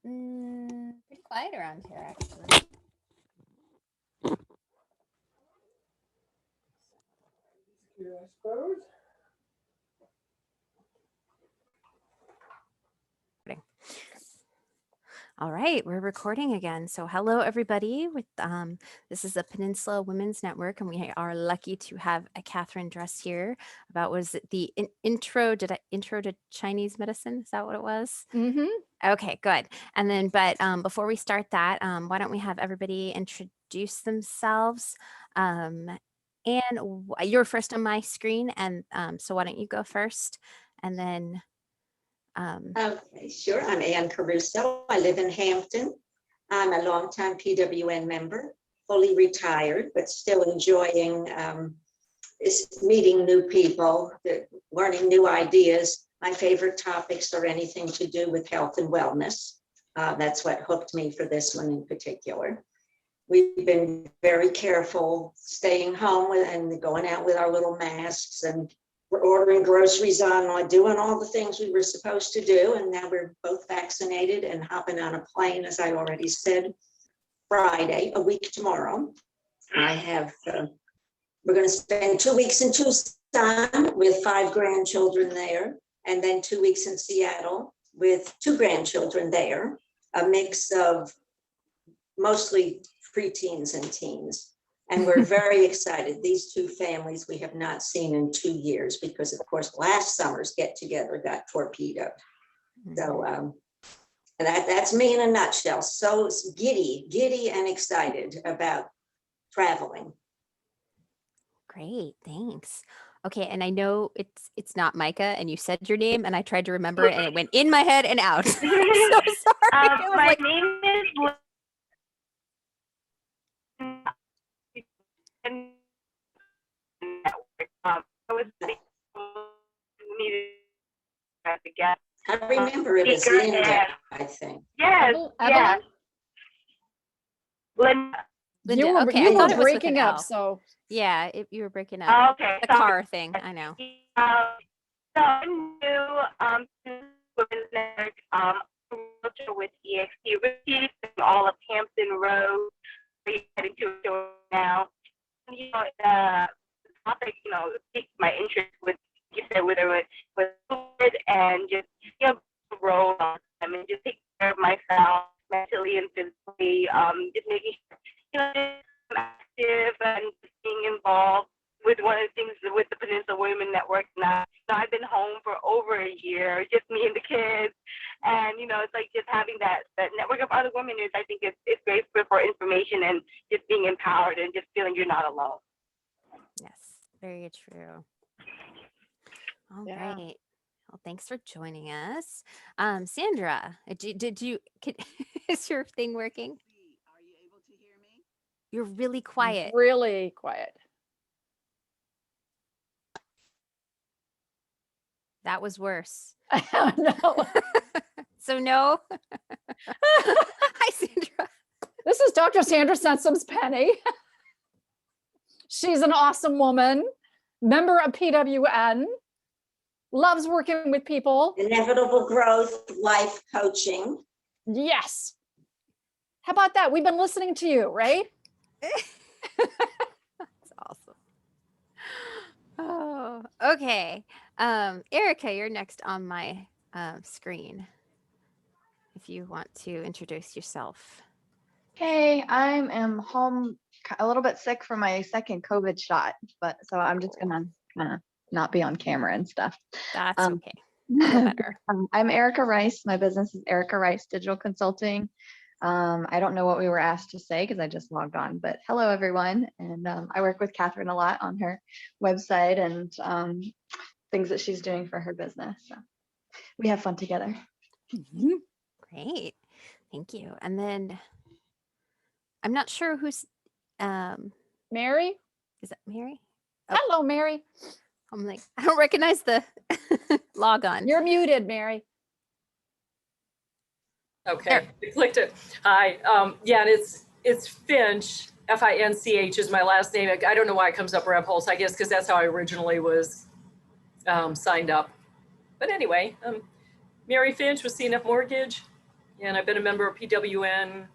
Pretty quiet around here, actually. I suppose. All right, we're recording again. So hello, everybody. With this is the Peninsula Women's Network, and we are lucky to have a Catherine Dress here about was it the intro to Chinese medicine? Is that what it was? Mm-hmm. Okay, good. And then, but before we start that, why don't we have everybody introduce themselves? And you're first on my screen, and so why don't you go first, and then. Okay, sure. I'm Ann Caruso. I live in Hampton. I'm a longtime PWN member, fully retired, but still enjoying meeting new people, learning new ideas. My favorite topics are anything to do with health and wellness. That's what hooked me for this one in particular. We've been very careful staying home and going out with our little masks, and we're ordering groceries online, doing all the things we were supposed to do. And now we're both vaccinated and hopping on a plane, as I already said, Friday, a week tomorrow. We're going to spend 2 weeks in Tucson with 5 grandchildren there, and then 2 weeks in Seattle with 2 grandchildren there, a mix of mostly preteens and teens. And we're very excited. These 2 families we have not seen in 2 years because, of course, last summer's get-together got torpedoed. So that's me in a nutshell. So giddy and excited about traveling. Great, thanks. Okay, and I know it's not Micah, and you said your name, and I tried to remember it, and it went in my head and out. So sorry. My name is I was I remember it was Linda, I think. Yes, yes. Linda. You were, okay, you I thought were it was with breaking an up, L. so. Yeah, you were breaking up. Oh, okay. The car thing, I know. So I'm new Women's Network, with EXP Receipts and all of Hampton Road. We're heading to it now. You know, the topic, piqued my interest with, you said, whether it was COVID and just, roll on them and just take care of myself mentally and physically, just making sure, I'm active and just being involved with one of the things with the Peninsula Women Network now. I've been home for over a year, just me and the kids. And, it's like just having that network of other women I think it's great for information and just being empowered and just feeling you're not alone. Yes, very true. All Yeah. right. Well, thanks for joining us. Sandra, did you, is your thing working? Are you able to hear me? You're really quiet. Really quiet. That was worse. No. So no. Hi, Sandra. This is Dr. Sandra Sensum's Penny. She's an awesome woman, member of PWN, loves working with people. Inevitable Growth Life Coaching. Yes. How about that? We've been listening to you, right? That's awesome. Oh, okay. Erica, you're next on my screen. If you want to introduce yourself. Hey, I am home a little bit sick from my second COVID shot, but so I'm just gonna kind of not be on camera and stuff. That's okay. No better. I'm Erica Rice. My business is Erica Rice Digital Consulting. I don't know what we were asked to say because I just logged on, but hello everyone. And I work with Catherine a lot on her website and things that she's doing for her business. So we have fun together. Great. Thank you. And then I'm not sure who's Mary? is that Mary? Hello, Mary. I'm like, I don't recognize the log on. You're muted, Mary. Okay, I clicked it. Hi, yeah, and it's Finch, Finch is my last name. I don't know why it comes up around Pulse, I guess because that's how I originally was signed up. But anyway, Mary Finch with CNF Mortgage, and I've been a member of PWN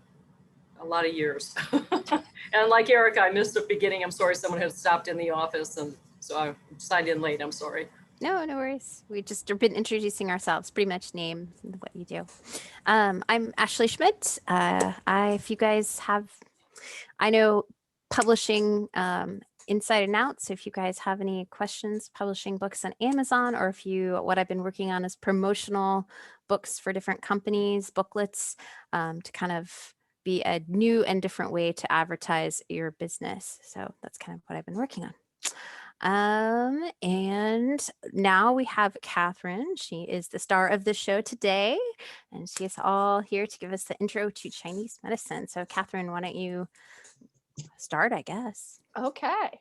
a lot of years. And like Erica, I missed the beginning. I'm sorry, someone had stopped in the office, and so I signed in late. I'm sorry. No, no worries. We just have been introducing ourselves, pretty much name what you do. I'm Ashley Schmidt. If you guys have, I know publishing inside and out. So if you guys have any questions, publishing books on Amazon, or if you, what I've been working on is promotional books for different companies, booklets, to kind of be a new and different way to advertise your business. So that's kind of what I've been working on. And now we have Catherine. She is the star of the show today, and she is all here to give us the intro to Chinese medicine. So Catherine, why don't you start, I guess. Okay.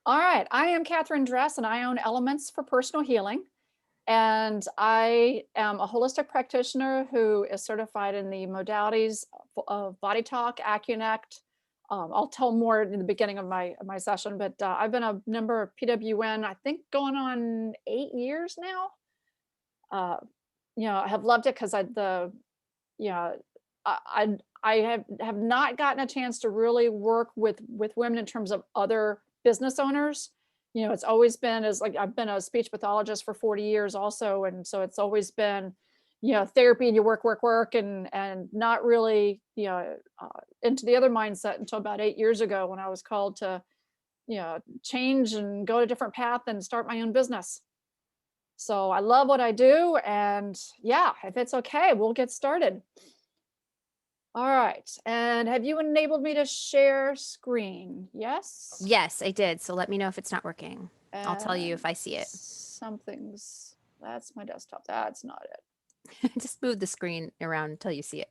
All right. I am Catherine Dress, and I own Elements for Personal Healing. And I am a holistic practitioner who is certified in the modalities of Body Talk, AcuNect. I'll tell more in the beginning of my session, but I've been a member of PWN, I think going on 8 years now. I have loved it because I have not gotten a chance to really work with women in terms of other business owners. It's always been I've been a speech pathologist for 40 years also. And so it's always been, therapy and you work and not really, into the other mindset until about 8 years ago when I was called to, change and go a different path and start my own business. So I love what I do. And yeah, if it's okay, we'll get started. All right. And have you enabled me to share screen? Yes? Yes, I did. So let me know if it's not working. I'll tell you if I see it. That's my desktop. That's not it. Just move the screen around until you see it.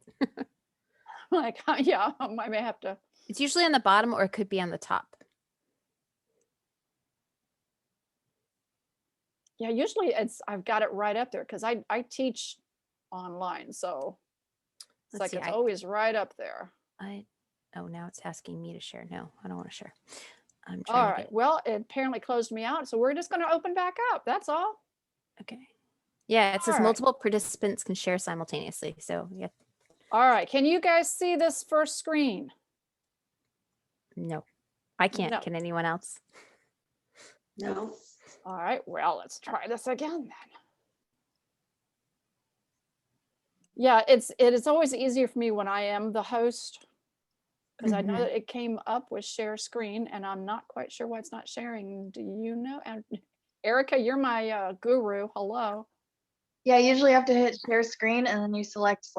Yeah, I may have to. It's usually on the bottom, or it could be on the top. Yeah, usually I've got it right up there because I teach online. So it's Let's see, always right up there. Oh, now it's asking me to share. No, I don't want to share. I'm All trying to right. Well, it apparently closed me out. So we're just going to open back up. That's all. Okay. Yeah, it says All right. multiple participants can share simultaneously. So yeah. All right. Can you guys see this first screen? No, I can't. No. Can anyone else? No. All right. Well, let's try this again then. Yeah, it is always easier for me when I am the host because I know that it came up with share screen and I'm not quite sure why it's not sharing. Do you know? And Erica, you're my guru. Hello. Yeah, usually you have to hit share screen and then you select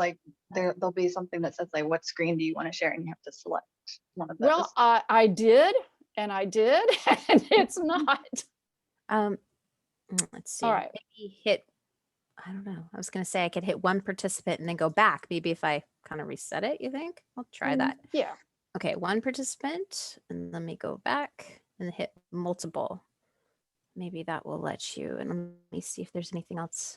there'll be something that says what screen do you want to share, and you have to select one of those. Well, I did, and it's not. Let's see. All right. Maybe hit, I don't know. I was going to say I could hit one participant and then go back. Maybe if I kind of reset it, you think? I'll try that. Yeah. Okay, one participant, and let me go back and hit multiple. Maybe that will let you. And let me see if there's anything else.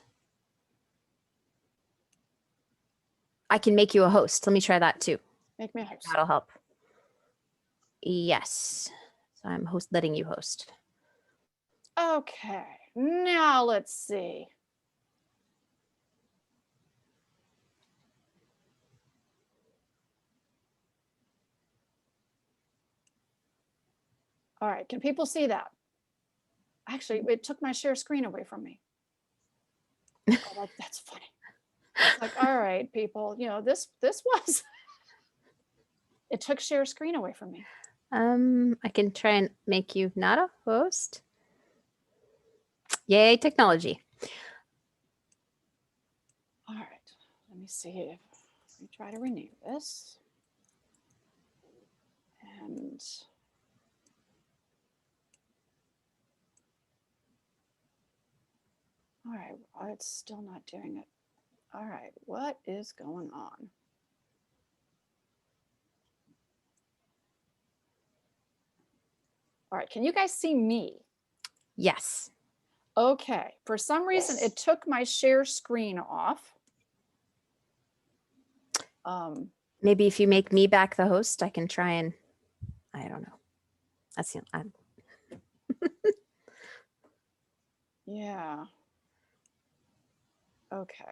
I can make you a host. Let me try that too. Make me a host. That'll help. Yes. So I'm letting you host. Okay. Now let's see. All right. Can people see that? Actually, it took my share screen away from me. Oh, that's funny. It's all right, people, this was, it took share screen away from me. I can try and make you not a host. Yay, technology. All right, let me see if we try to renew this. And all right, well, it's still not doing it. All right, what is going on? All right, can you guys see me? Yes. Okay, for some reason it took my share screen off. Maybe if you make me back the host, I can try and, I don't know. That's the, Yeah. Okay.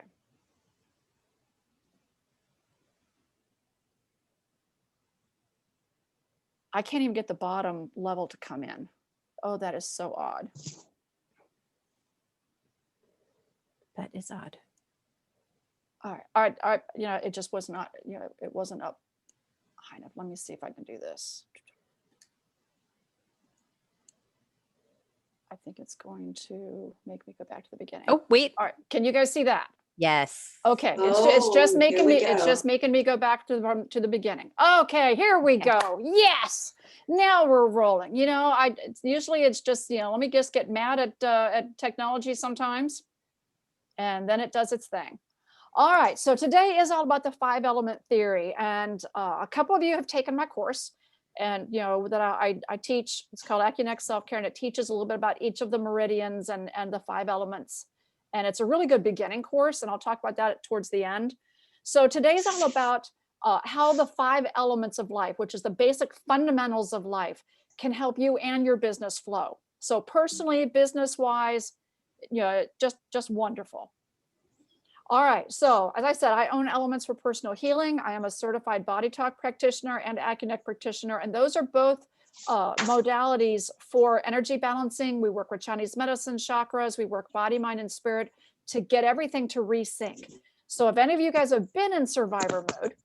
I can't even get the bottom level to come in. Oh, that is so odd. That is odd. All right. It just was not, it wasn't up high enough. Let me see if I can do this. I think it's going to make me go back to the beginning. Oh, wait. All right. Can you guys see that? Yes. Okay. It's just Oh, making here we me, it's go. just making me go back to the beginning. Okay, here we Okay. go. Yes. Now we're rolling. Usually it's just, let me just get mad at technology sometimes. And then it does its thing. All right, so today is all about the 5-element theory, and a couple of you have taken my course, and that I teach. It's called AccuNext Self-Care, and it teaches a little bit about each of the meridians and the 5 elements, and it's a really good beginning course, and I'll talk about that towards the end. So today's all about how the 5 elements of life, which is the basic fundamentals of life, can help you and your business flow. So personally, business-wise, just wonderful. All right, so as I said, I own Elements for Personal Healing. I am a certified Body Talk practitioner and AccuNext practitioner, and those are both modalities for energy balancing. We work with Chinese medicine, chakras, we work body, mind, and spirit to get everything to resync. So if any of you guys have been in survivor mode,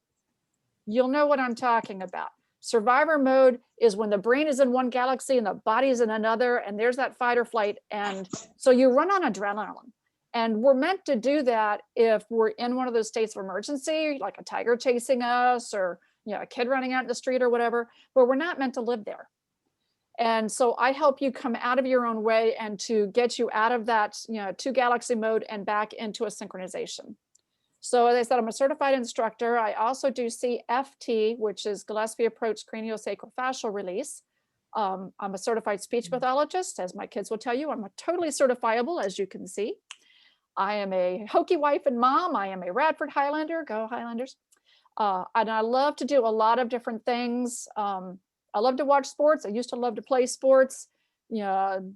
you'll know what I'm talking about. Survivor mode is when the brain is in one galaxy and the body is in another, and there's that fight or flight, and so you run on adrenaline. And we're meant to do that if we're in one of those states of emergency, like a tiger chasing us or a kid running out in the street or whatever, but we're not meant to live there. And so I help you come out of your own way and to get you out of that 2 galaxy mode and back into a synchronization. So as I said, I'm a certified instructor. I also do CFT, which is Gillespie Approach Craniosacrofacial Release. I'm a certified speech pathologist, as my kids will tell you. I'm totally certifiable, as you can see. I am a Hokie wife and mom. I am a Radford Highlander. Go Highlanders. And I love to do a lot of different things. I love to watch sports. I used to love to play sports. When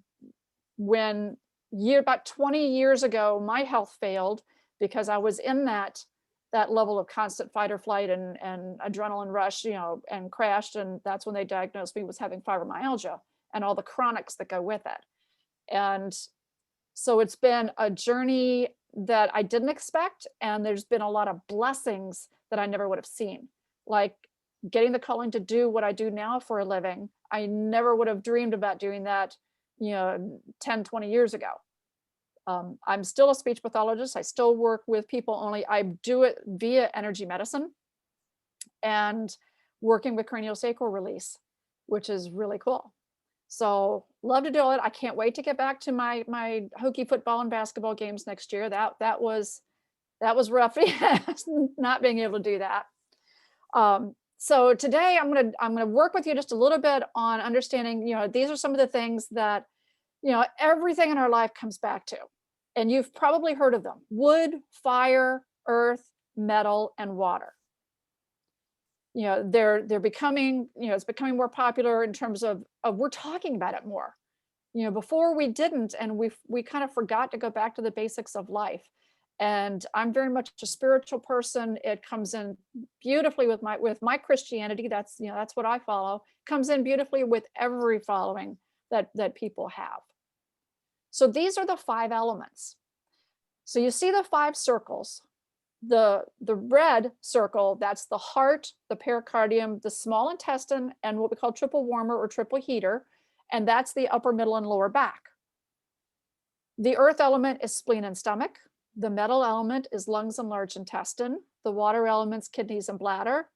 about 20 years ago, my health failed because I was in that level of constant fight or flight and adrenaline rush, and crashed. And that's when they diagnosed me with having fibromyalgia and all the chronics that go with it. And so it's been a journey that I didn't expect, and there's been a lot of blessings that I never would have seen, like getting the calling to do what I do now for a living. I never would have dreamed about doing that, 10, 20 years ago. I'm still a speech pathologist. I still work with people, only I do it via energy medicine and working with craniosacral release, which is really cool. So love to do it. I can't wait to get back to my Hokie football and basketball games next year. That was rough, not being able to do that. So today I'm gonna work with you just a little bit on understanding, these are some of the things that, everything in our life comes back to, and you've probably heard of them: wood, fire, earth, metal, and water. They're becoming, it's becoming more popular in terms of we're talking about it more. Before we didn't, and we kind of forgot to go back to the basics of life. And I'm very much a spiritual person. It comes in beautifully with my Christianity. That's what I follow. Comes in beautifully with every following that people have. So these are the 5 elements. So you see the 5 circles. The red circle, that's the heart, the pericardium, the small intestine, and what we call triple warmer or triple heater, and that's the upper, middle, and lower back. The earth element is spleen and stomach. The metal element is lungs and large intestine. The water element's kidneys and bladder.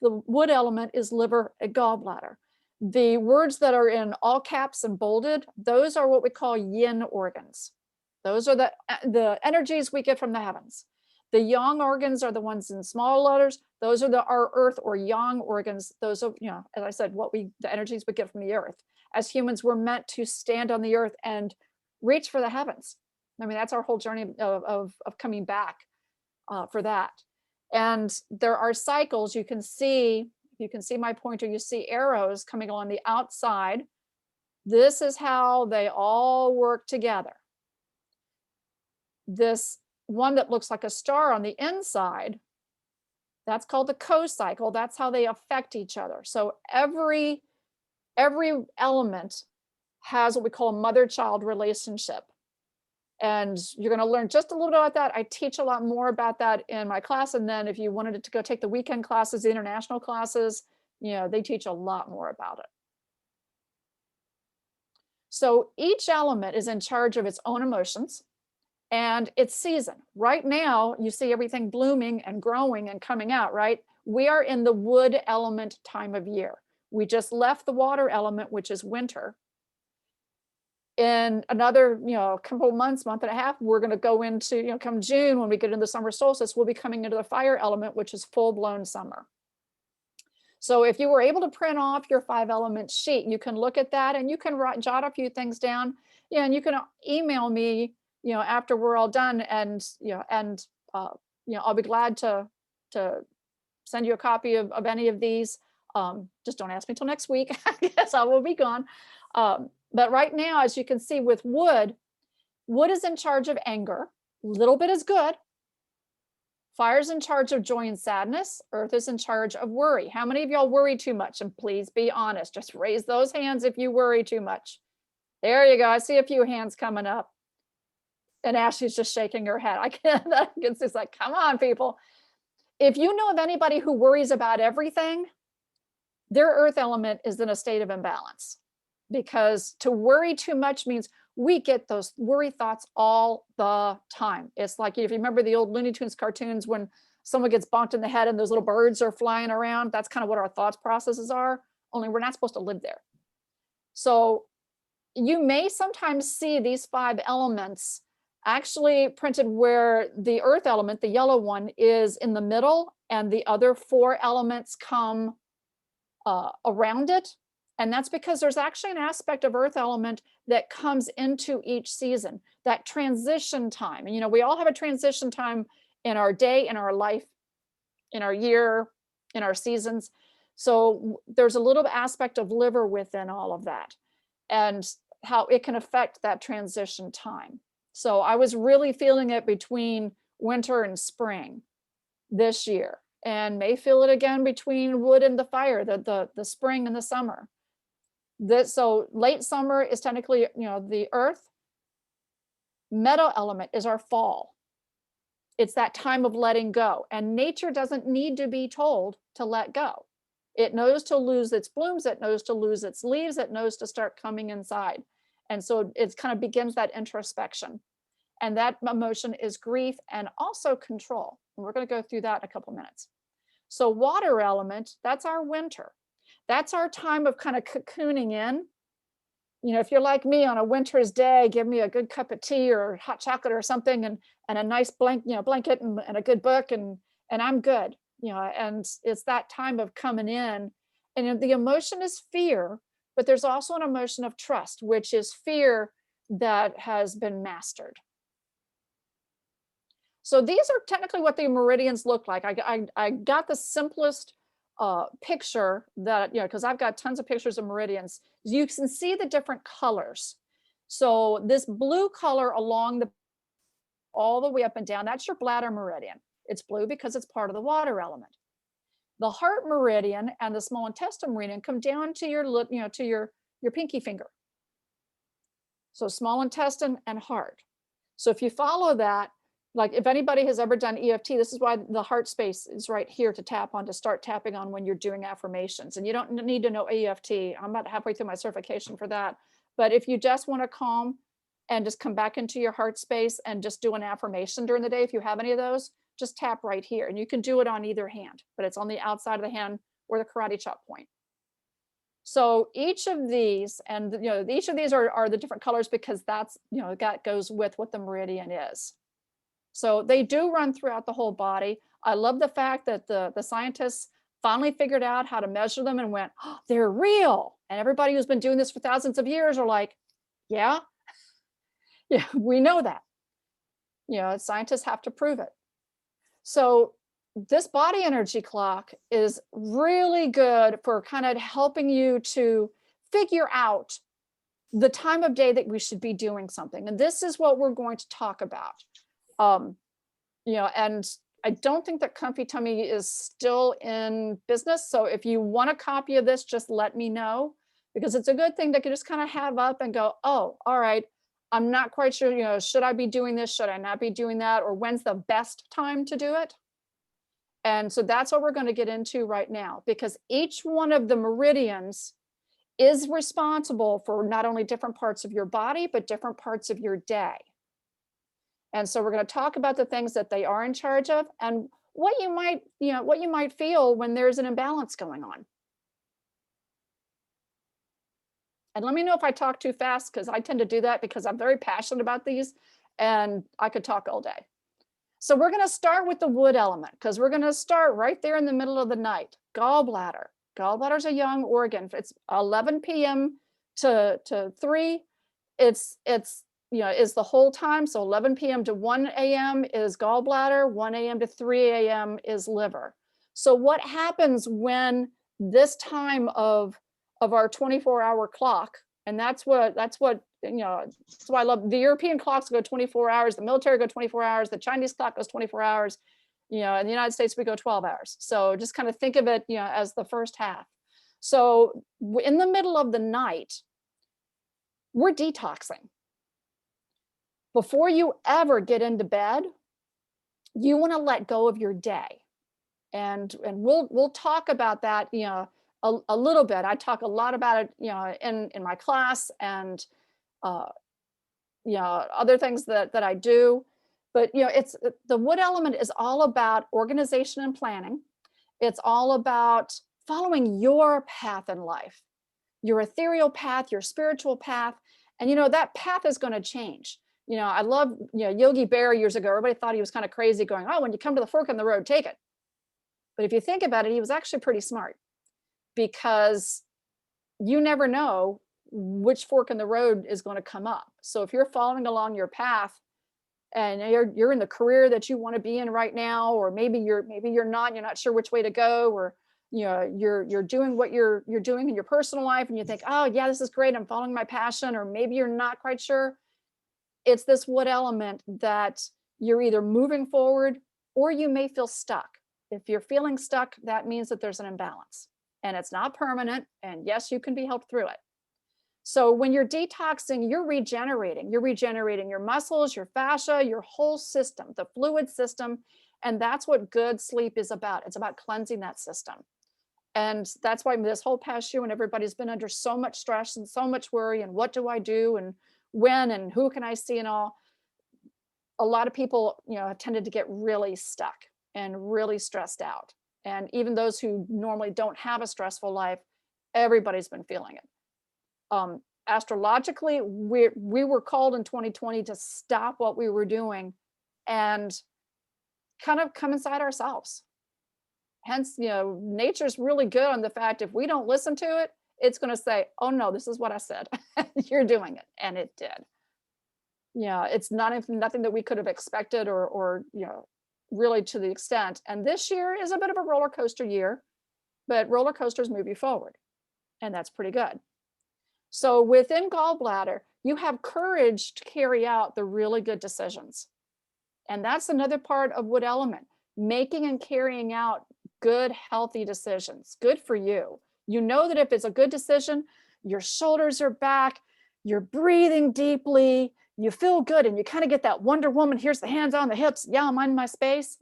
The wood element is liver and gallbladder. The words that are in all caps and bolded, those are what we call yin organs. Those are the energies we get from the heavens. The yang organs are the ones in small letters. Those are our earth or yang organs. Those are, as I said, the energies we get from the earth. As humans, we're meant to stand on the earth and reach for the heavens. I mean, that's our whole journey of coming back for that. And there are cycles. You can see my pointer, you see arrows coming along the outside. This is how they all work together. This one that looks like a star on the inside, that's called the co-cycle. That's how they affect each other. So every every element has what we call a mother-child relationship. And you're going to learn just a little bit about that. I teach a lot more about that in my class. And then if you wanted to go take the weekend classes, the international classes, they teach a lot more about it. So each element is in charge of its own emotions and its season. Right now, you see everything blooming and growing and coming out, right? We are in the wood element time of year. We just left the water element, which is winter. In another, couple of months, month and a half, we're going to go into, come June, when we get into the summer solstice, we'll be coming into the fire element, which is full-blown summer. So if you were able to print off your 5 element sheet, you can look at that and you can jot a few things down. And you can email me, after we're all done, and I'll be glad to send you a copy of any of these. Just don't ask me till next week. I guess I will be gone. But right now, as you can see with wood is in charge of anger. Little bit is good. Fire's in charge of joy and sadness. Earth is in charge of worry. How many of y'all worry too much? And please be honest. Just raise those hands if you worry too much. There you go. I see a few hands coming up. And Ashley's just shaking her head. I can see, it's like, come on, people. If you know of anybody who worries about everything, their earth element is in a state of imbalance. Because to worry too much means we get those worry thoughts all the time. It's like, if you remember the old Looney Tunes cartoons, when someone gets bonked in the head and those little birds are flying around, that's kind of what our thoughts processes are, only we're not supposed to live there. So you may sometimes see these 5 elements actually printed where the earth element, the yellow one, is in the middle and the other 4 elements come around it. And that's because there's actually an aspect of earth element that comes into each season, that transition time. And, we all have a transition time in our day, in our life, in our year, in our seasons. So there's a little aspect of liver within all of that and how it can affect that transition time. So I was really feeling it between winter and spring this year, and may feel it again between wood and the fire, the spring and the summer. So late summer is technically, the earth. Meadow element is our fall. It's that time of letting go. And nature doesn't need to be told to let go. It knows to lose its blooms. It knows to lose its leaves. It knows to start coming inside. And so it kind of begins that introspection. And that emotion is grief and also control. And we're going to go through that in a couple minutes. So water element, that's our winter. That's our time of kind of cocooning in. If you're like me on a winter's day, give me a good cup of tea or hot chocolate or something, and a nice blanket and a good book, and I'm good. And it's that time of coming in. And the emotion is fear, but there's also an emotion of trust, which is fear that has been mastered. So these are technically what the meridians look like. I got the simplest picture that, because I've got tons of pictures of meridians. You can see the different colors. So this blue color along all the way up and down, that's your bladder meridian. It's blue because it's part of the water element. The heart meridian and the small intestine meridian come down to your, to your pinky finger. So small intestine and heart. So if you follow that, like if anybody has ever done EFT, this is why the heart space is right here to tap on, to start tapping on when you're doing affirmations. And you don't need to know EFT. I'm about halfway through my certification for that. But if you just want to calm and just come back into your heart space and just do an affirmation during the day, if you have any of those, just tap right here. And you can do it on either hand, but it's on the outside of the hand or the karate chop point. So each of these, and each of these are the different colors because that's, that goes with what the meridian is. So they do run throughout the whole body. I love the fact that the scientists finally figured out how to measure them and went, oh, they're real. And everybody who's been doing this for thousands of years are like, yeah, we know that. Scientists have to prove it. So this body energy clock is really good for kind of helping you to figure out the time of day that we should be doing something. And this is what we're going to talk about. And I don't think that Comfy Tummy is still in business. So if you want a copy of this, just let me know. because it's a good thing to just kind of have up and go, oh, all right, I'm not quite sure, you know, should I be doing this? Should I not be doing that? Or when's the best time to do it? And so that's what we're going to get into right now, because each one of the meridians is responsible for not only different parts of your body, but different parts of your day. And so we're going to talk about the things that they are in charge of and what you might, you know, what you might feel when there's an imbalance going on. And let me know if I talk too fast, because I tend to do that because I'm very passionate about these and I could talk all day. So we're going to start with the wood element, because we're going to start right there in the middle of the night. Gallbladder. Gallbladder is a young organ. It's 11 p.m. to 3. It's you know, is the whole time. So 11 p.m. to 1 a.m. is gallbladder, 1 a.m. to 3 a.m. is liver. So what happens when this time of our 24-hour clock, and that's what, you know, that's why I love the European clocks go 24 hours, the military go 24 hours, the Chinese clock goes 24 hours, you know, in the United States, we go 12 hours. So just kind of think of it, you know, as the first half. So in the middle of the night, we're detoxing. Before you ever get into bed, you want to let go of your day. And we'll talk about that, you know, a little bit. I talk a lot about it, you know, in my class and, you know, other things that I do. But, you know, it's the wood element is all about organization and planning. It's all about following your path in life, your ethereal path, your spiritual path. And, you know, that path is going to change. You know, I love, you know, Yogi Berra years ago, everybody thought he was kind of crazy going, oh, when you come to the fork in the road, take it. But if you think about it, he was actually pretty smart, because you never know which fork in the road is going to come up. So if you're following along your path and you're in the career that you want to be in right now, or maybe you're not, you're not sure which way to go, or you know, you're doing what you're doing in your personal life and you think, oh yeah, this is great, I'm following my passion, or maybe you're not quite sure. It's this wood element that you're either moving forward or you may feel stuck. If you're feeling stuck, that means that there's an imbalance and it's not permanent. And yes, you can be helped through it. So when you're detoxing, you're regenerating your muscles, your fascia, your whole system, the fluid system. And that's what good sleep is about. It's about cleansing that system. And that's why this whole past year, when everybody's been under so much stress and so much worry, and what do I do, and when, and who can I see, and all, a lot of people, you know, have tended to get really stuck and really stressed out. And even those who normally don't have a stressful life, everybody's been feeling it. Astrologically, we were called in 2020 to stop what we were doing and kind of come inside ourselves. Hence, you know, nature's really good on the fact if we don't listen to it, it's going to say, oh no, this is what I said. You're doing it. And it did. Yeah, it's nothing that we could have expected or, you know, really to the extent. And this year is a bit of a roller coaster year, but roller coasters move you forward. And that's pretty good. So within gallbladder, you have courage to carry out the really good decisions. And that's another part of wood element, making and carrying out good, healthy decisions. Good for you. You know that if it's a good decision, your shoulders are back, you're breathing deeply, you feel good, and you kind of get that Wonder Woman, here's the hands on the hips, yeah, I'm in my space.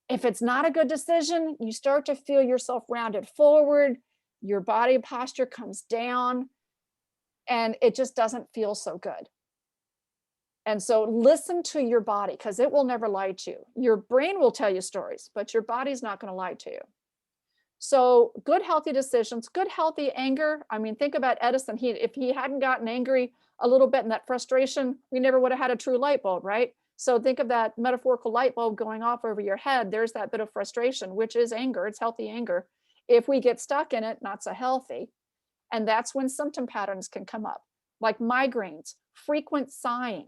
If it's not a good decision, you start to feel yourself rounded forward, your body posture comes down, and it just doesn't feel so good. And so listen to your body, because it will never lie to you. Your brain will tell you stories, but your body's not going to lie to you. So good, healthy decisions, good, healthy anger. I mean, think about Edison. If he hadn't gotten angry a little bit in that frustration, we never would have had a true light bulb, right? So think of that metaphorical light bulb going off over your head. There's that bit of frustration, which is anger. It's healthy anger. If we get stuck in it, not so healthy. And that's when symptom patterns can come up, like migraines, frequent sighing.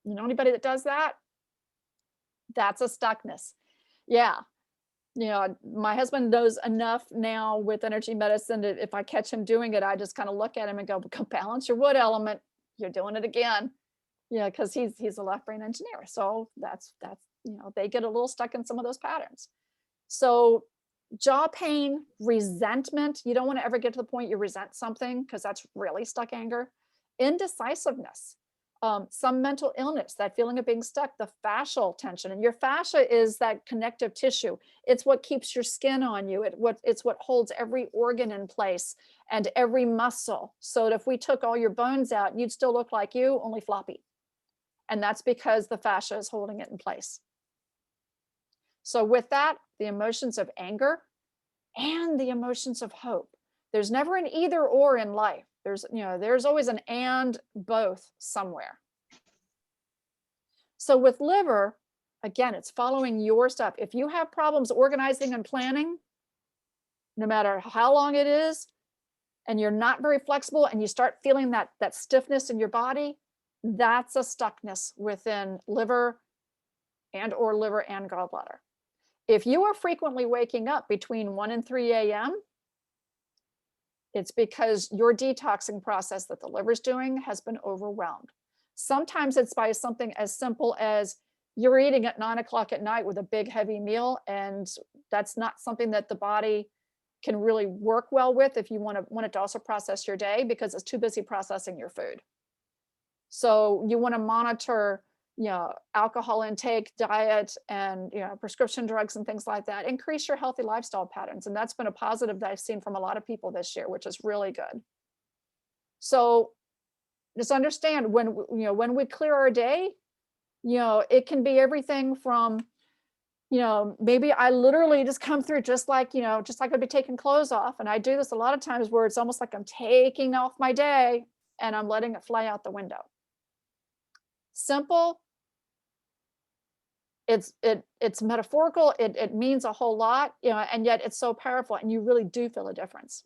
You know anybody that does that? That's a stuckness. Yeah. You know, my husband knows enough now with energy medicine that if I catch him doing it, I just kind of look at him and go balance your wood element. You're doing it again. Yeah, because he's a left brain engineer. So that's, you know, they get a little stuck in some of those patterns. So jaw pain, resentment. You don't want to ever get to the point you resent something because that's really stuck anger. Indecisiveness, some mental illness, that feeling of being stuck, the fascial tension. And your fascia is that connective tissue. It's what keeps your skin on you. It's what holds every organ in place and every muscle. So that if we took all your bones out, you'd still look like you, only floppy. And that's because the fascia is holding it in place. So with that, the emotions of anger and the emotions of hope. There's never an either or in life. There's always an and both somewhere. So with liver, again, it's following your stuff. If you have problems organizing and planning, no matter how long it is, and you're not very flexible and you start feeling that stiffness in your body, that's a stuckness within liver and gallbladder. If you are frequently waking up between 1 and 3 a.m., it's because your detoxing process that the liver's doing has been overwhelmed. Sometimes it's by something as simple as you're eating at 9 o'clock at night with a big heavy meal, and that's not something that the body can really work well with if you want it to also process your day, because it's too busy processing your food. So you want to monitor alcohol intake, diet, and prescription drugs and things like that. Increase your healthy lifestyle patterns. And that's been a positive that I've seen from a lot of people this year, which is really good. So just understand when we clear our day, it can be everything from, maybe I literally just come through just like I'd be taking clothes off. And I do this a lot of times where it's almost like I'm taking off my day and I'm letting it fly out the window. Simple. It's metaphorical. It means a whole lot, and yet it's so powerful, and you really do feel a difference.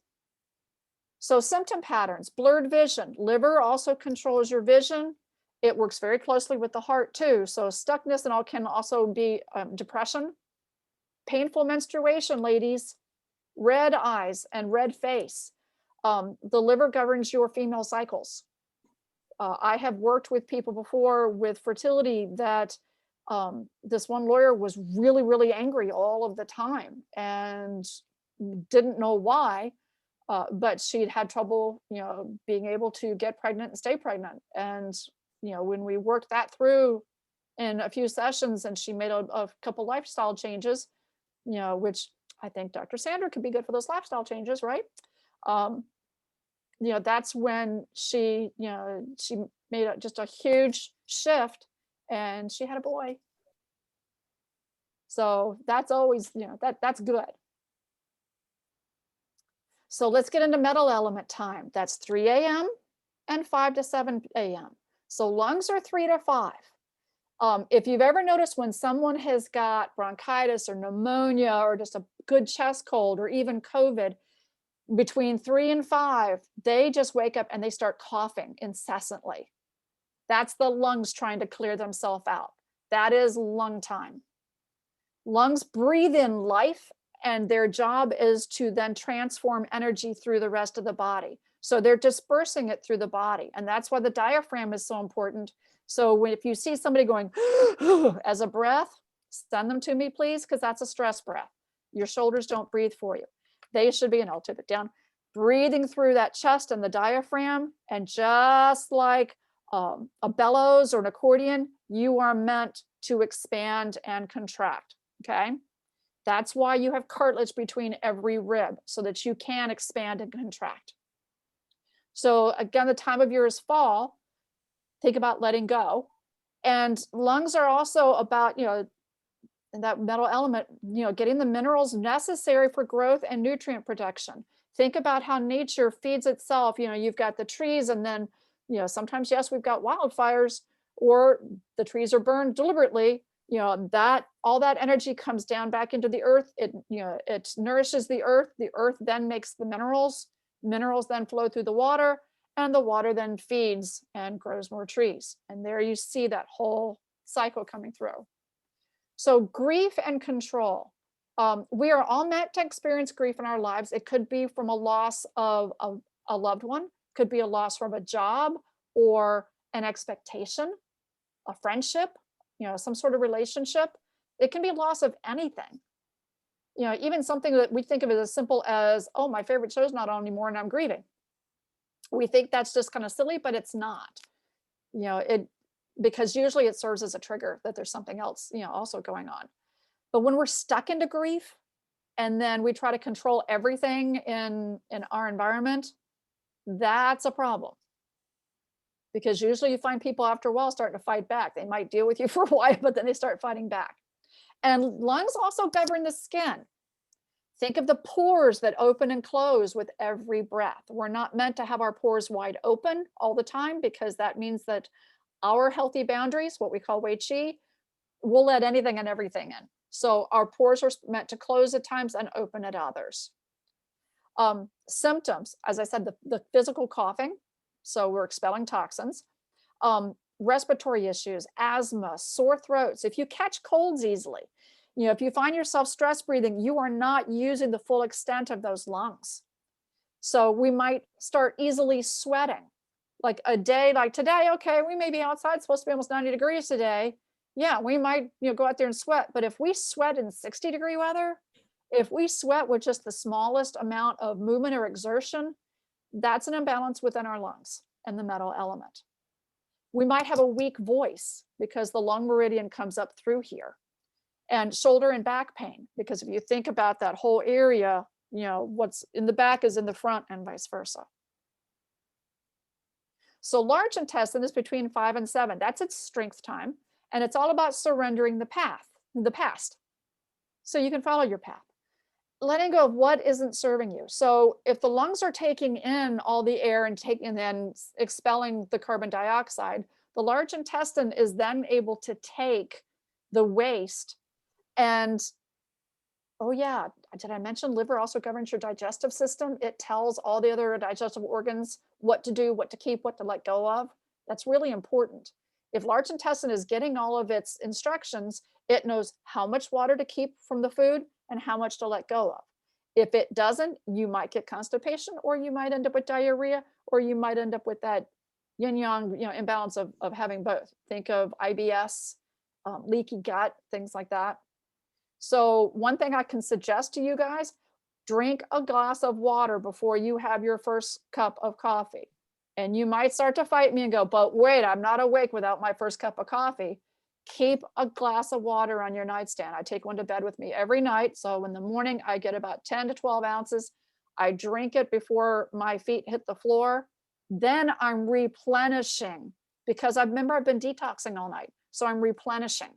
So symptom patterns, blurred vision. Liver also controls your vision. It works very closely with the heart too. So stuckness and all can also be depression. Painful menstruation, ladies. Red eyes and red face. The liver governs your female cycles. I have worked with people before with fertility that this one lawyer was really, really angry all of the time and didn't know why, but she'd had trouble, being able to get pregnant and stay pregnant. And, when we worked that through in a few sessions and she made a couple lifestyle changes, which I think Dr. Sandra could be good for those lifestyle changes, right? That's when she made just a huge shift and she had a boy. So that's always, that's good. So let's get into metal element time. That's 3 a.m. and 5 to 7 a.m. So lungs are 3 to 5. If you've ever noticed when someone has got bronchitis or pneumonia or just a good chest cold or even COVID, between 3 and 5, they just wake up and they start coughing incessantly. That's the lungs trying to clear themselves out. That is lung time. Lungs breathe in life, and their job is to then transform energy through the rest of the body. So they're dispersing it through the body. And that's why the diaphragm is so important. So if you see somebody going as a breath, send them to me, please, because that's a stress breath. Your shoulders don't breathe for you. They should be, and I'll tip it down, breathing through that chest and the diaphragm. And just like a bellows or an accordion, you are meant to expand and contract. Okay. That's why you have cartilage between every rib, so that you can expand and contract. So again, the time of year is fall. Think about letting go. And lungs are also about, that metal element, getting the minerals necessary for growth and nutrient production. Think about how nature feeds itself. You've got the trees, and then, sometimes, yes, we've got wildfires, or the trees are burned deliberately. That all that energy comes down back into the earth. It nourishes the earth. The earth then makes the minerals. Minerals then flow through the water, and the water then feeds and grows more trees. And there you see that whole cycle coming through. So grief and control. We are all meant to experience grief in our lives. It could be from a loss of a loved one, could be a loss from a job or an expectation, a friendship, some sort of relationship. It can be loss of anything. You know, even something that we think of as simple as, oh, my favorite show's not on anymore and I'm grieving. We think that's just kind of silly, but it's not. You know, because usually it serves as a trigger that there's something else, you know, also going on. But when we're stuck into grief and then we try to control everything in our environment, that's a problem. Because usually you find people after a while starting to fight back. They might deal with you for a while, but then they start fighting back. And lungs also govern the skin. Think of the pores that open and close with every breath. We're not meant to have our pores wide open all the time, because that means that our healthy boundaries, what we call Wei Qi, will let anything and everything in. So our pores are meant to close at times and open at others. Symptoms, as I said, the physical coughing, so we're expelling toxins. Respiratory issues, asthma, sore throats. If you catch colds easily, you know, if you find yourself stress breathing, you are not using the full extent of those lungs. So we might start easily sweating. Like a day like today, okay, we may be outside, it's supposed to be almost 90 degrees today. Yeah, we might, you know, go out there and sweat. But if we sweat in 60-degree weather, if we sweat with just the smallest amount of movement or exertion, that's an imbalance within our lungs and the metal element. We might have a weak voice because the lung meridian comes up through here. And shoulder and back pain, because if you think about that whole area, you know, what's in the back is in the front and vice versa. So large intestine is between 5 and 7. That's its strength time. And it's all about surrendering the past. So you can follow your path. Letting go of what isn't serving you. So if the lungs are taking in all the air and then expelling the carbon dioxide, the large intestine is then able to take the waste. And oh yeah, did I mention liver also governs your digestive system? It tells all the other digestive organs what to do, what to keep, what to let go of. That's really important. If large intestine is getting all of its instructions, it knows how much water to keep from the food and how much to let go of. If it doesn't, you might get constipation, or you might end up with diarrhea, or you might end up with that yin-yang, you know, imbalance of having both. Think of IBS, leaky gut, things like that. So one thing I can suggest to you guys, drink a glass of water before you have your first cup of coffee. And you might start to fight me and go, but wait, I'm not awake without my first cup of coffee. Keep a glass of water on your nightstand. I take one to bed with me every night. So in the morning, I get about 10 to 12 ounces. I drink it before my feet hit the floor. Then I'm replenishing, because I've been detoxing all night. So I'm replenishing.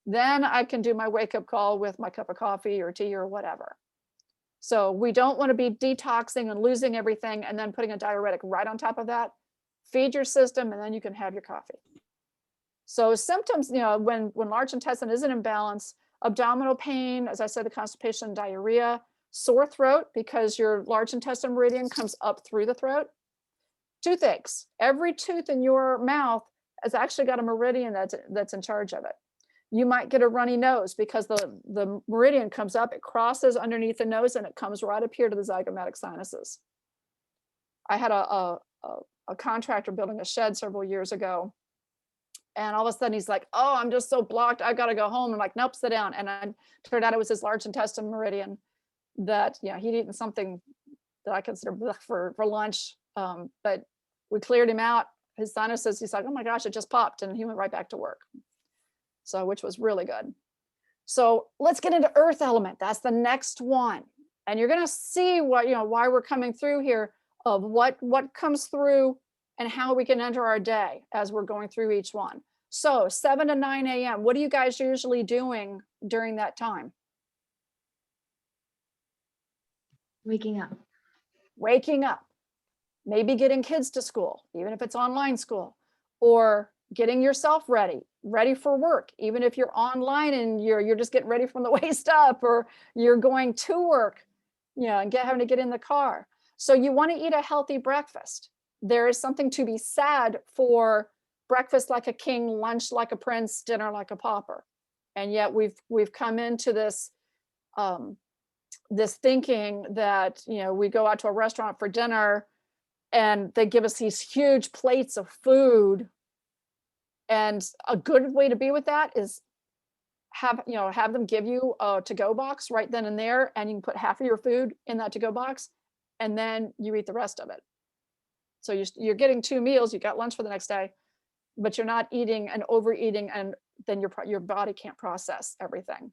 Then I can do my wake up call with my cup of coffee or tea or whatever. So we don't want to be detoxing and losing everything and then putting a diuretic right on top of that. Feed your system and then you can have your coffee. So symptoms, you know, when large intestine is in imbalance, abdominal pain, as I said, the constipation, diarrhea, sore throat, because your large intestine meridian comes up through the throat. Toothaches. Every tooth in your mouth has actually got a meridian that's in charge of it. You might get a runny nose because the meridian comes up, it crosses underneath the nose, and it comes right up here to the zygomatic sinuses. I had a contractor building a shed several years ago, and all of a sudden he's like, oh, I'm just so blocked, I gotta go home. I'm like, nope, sit down. And it turned out it was his large intestine meridian that, you know, he'd eaten something that I consider for lunch, but we cleared him out. His sinuses, he's like, oh my gosh, it just popped, and he went right back to work. So, which was really good. So let's get into earth element. That's the next one. And you're going to see what, you know, why we're coming through here, of what comes through and how we can enter our day as we're going through each one. So 7 to 9 a.m. What are you guys usually doing during that time? Waking up. Waking up. Maybe getting kids to school, even if it's online school, or getting yourself ready for work, even if you're online and you're just getting ready from the waist up, or you're going to work, you know, and having to get in the car. So you want to eat a healthy breakfast. There is something to be said for breakfast like a king, lunch like a prince, dinner like a pauper. And yet we've come into this this thinking that, you know, we go out to a restaurant for dinner and they give us these huge plates of food. And a good way to be with that is have them give you a to-go box right then and there, and you can put half of your food in that to-go box, and then you eat the rest of it. So you're getting 2 meals, you got lunch for the next day, but you're not eating and overeating, and then your body can't process everything.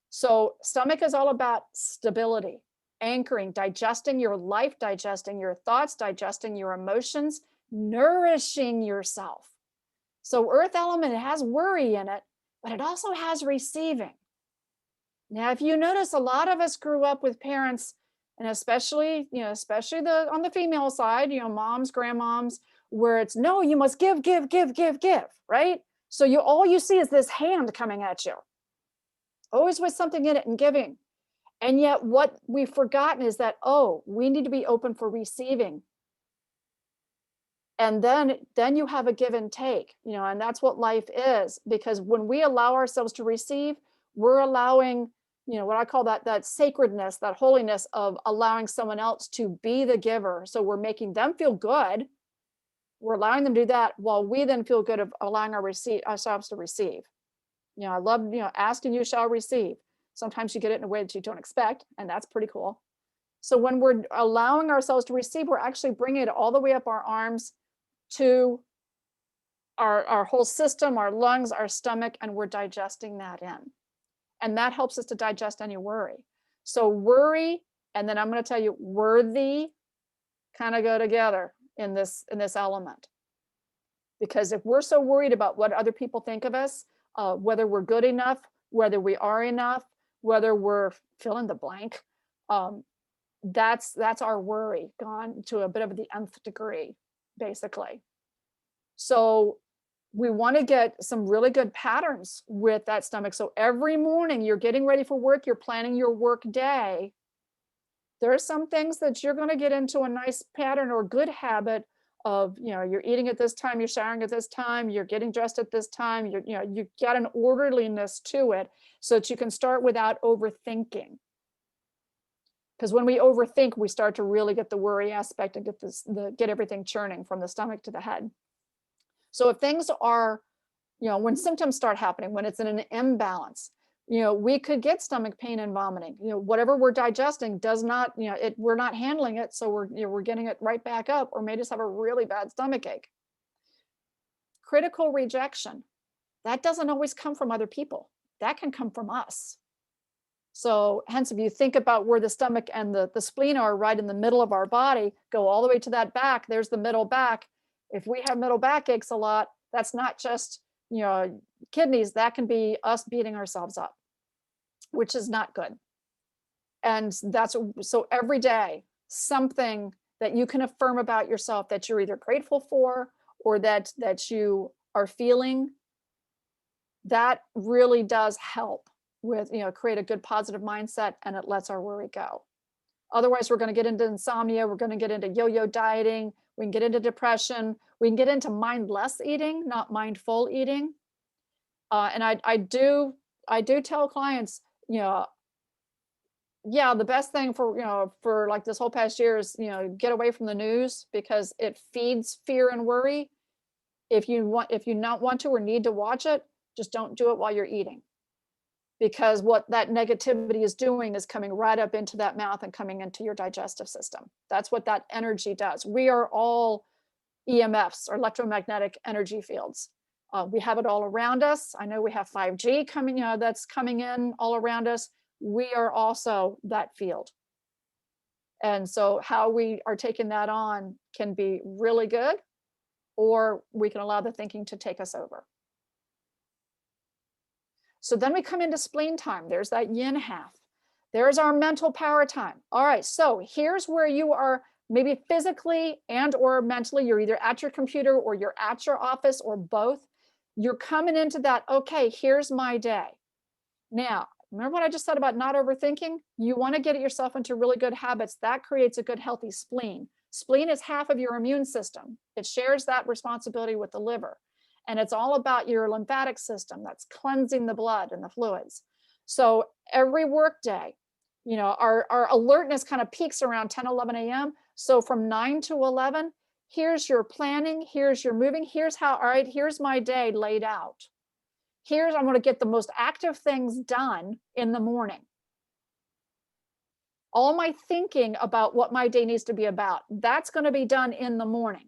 So stomach is all about stability, anchoring, digesting your life, digesting your thoughts, digesting your emotions, nourishing yourself. So earth element, it has worry in it, but it also has receiving. Now, if you notice, a lot of us grew up with parents, and especially on the female side, moms, grandmoms, where it's, no, you must give, right? So all you see is this hand coming at you, always with something in it and giving. And yet what we've forgotten is that, we need to be open for receiving. And then you have a give and take, and that's what life is. Because when we allow ourselves to receive, we're allowing, what I call that sacredness, that holiness of allowing someone else to be the giver. So we're making them feel good. We're allowing them to do that while we then feel good of allowing ourselves to receive. I love, ask and you shall receive. Sometimes you get it in a way that you don't expect, and that's pretty cool. So when we're allowing ourselves to receive, we're actually bringing it all the way up our arms to our whole system, our lungs, our stomach, and we're digesting that in. And that helps us to digest any worry. So worry, and then I'm going to tell you, worthy kind of go together in this element. Because if we're so worried about what other people think of us, whether we're good enough, whether we are enough, whether we're fill in the blank, that's our worry gone to a bit of the nth degree, basically. So we want to get some really good patterns with that stomach. So every morning you're getting ready for work, you're planning your work day. There are some things that you're going to get into a nice pattern or good habit of, you're eating at this time, you're showering at this time, you're getting dressed at this time, you got an orderliness to it so that you can start without overthinking. Because when we overthink, we start to really get the worry aspect and get everything churning from the stomach to the head. So if things are, when symptoms start happening, when it's in an imbalance, we could get stomach pain and vomiting. Whatever we're digesting does not, we're not handling it, so we're getting it right back up, or may just have a really bad stomach ache. Critical rejection, that doesn't always come from other people. That can come from us. So hence, if you think about where the stomach and the spleen are right in the middle of our body, go all the way to that back, there's the middle back. If we have middle back aches a lot, that's not just, kidneys, that can be us beating ourselves up, which is not good. And so every day, something that you can affirm about yourself that you're either grateful for or that you are feeling, that really does help with, create a good positive mindset, and it lets our worry go. Otherwise, we're going to get into insomnia, we're going to get into yo-yo dieting, we can get into depression, we can get into mindless eating, not mindful eating. And I do tell clients, the best thing for like this whole past year is, get away from the news, because it feeds fear and worry. If you not want to or need to watch it, just don't do it while you're eating. Because what that negativity is doing is coming right up into that mouth and coming into your digestive system. That's what that energy does. We are all EMFs, or electromagnetic energy fields. We have it all around us. I know we have 5G coming, that's coming in all around us. We are also that field. And so how we are taking that on can be really good, or we can allow the thinking to take us over. So then we come into spleen time. There's that yin half. There's our mental power time. All right, so here's where you are maybe physically and or mentally, you're either at your computer or you're at your office or both. You're coming into that, okay, here's my day. Now, remember what I just said about not overthinking? You want to get yourself into really good habits. That creates a good, healthy spleen. Spleen is half of your immune system. It shares that responsibility with the liver. And it's all about your lymphatic system that's cleansing the blood and the fluids. So every work day, our alertness kind of peaks around 10, 11 a.m. So from 9 to 11, here's your planning, here's your moving, here's my day laid out. I'm going to get the most active things done in the morning. All my thinking about what my day needs to be about, that's going to be done in the morning.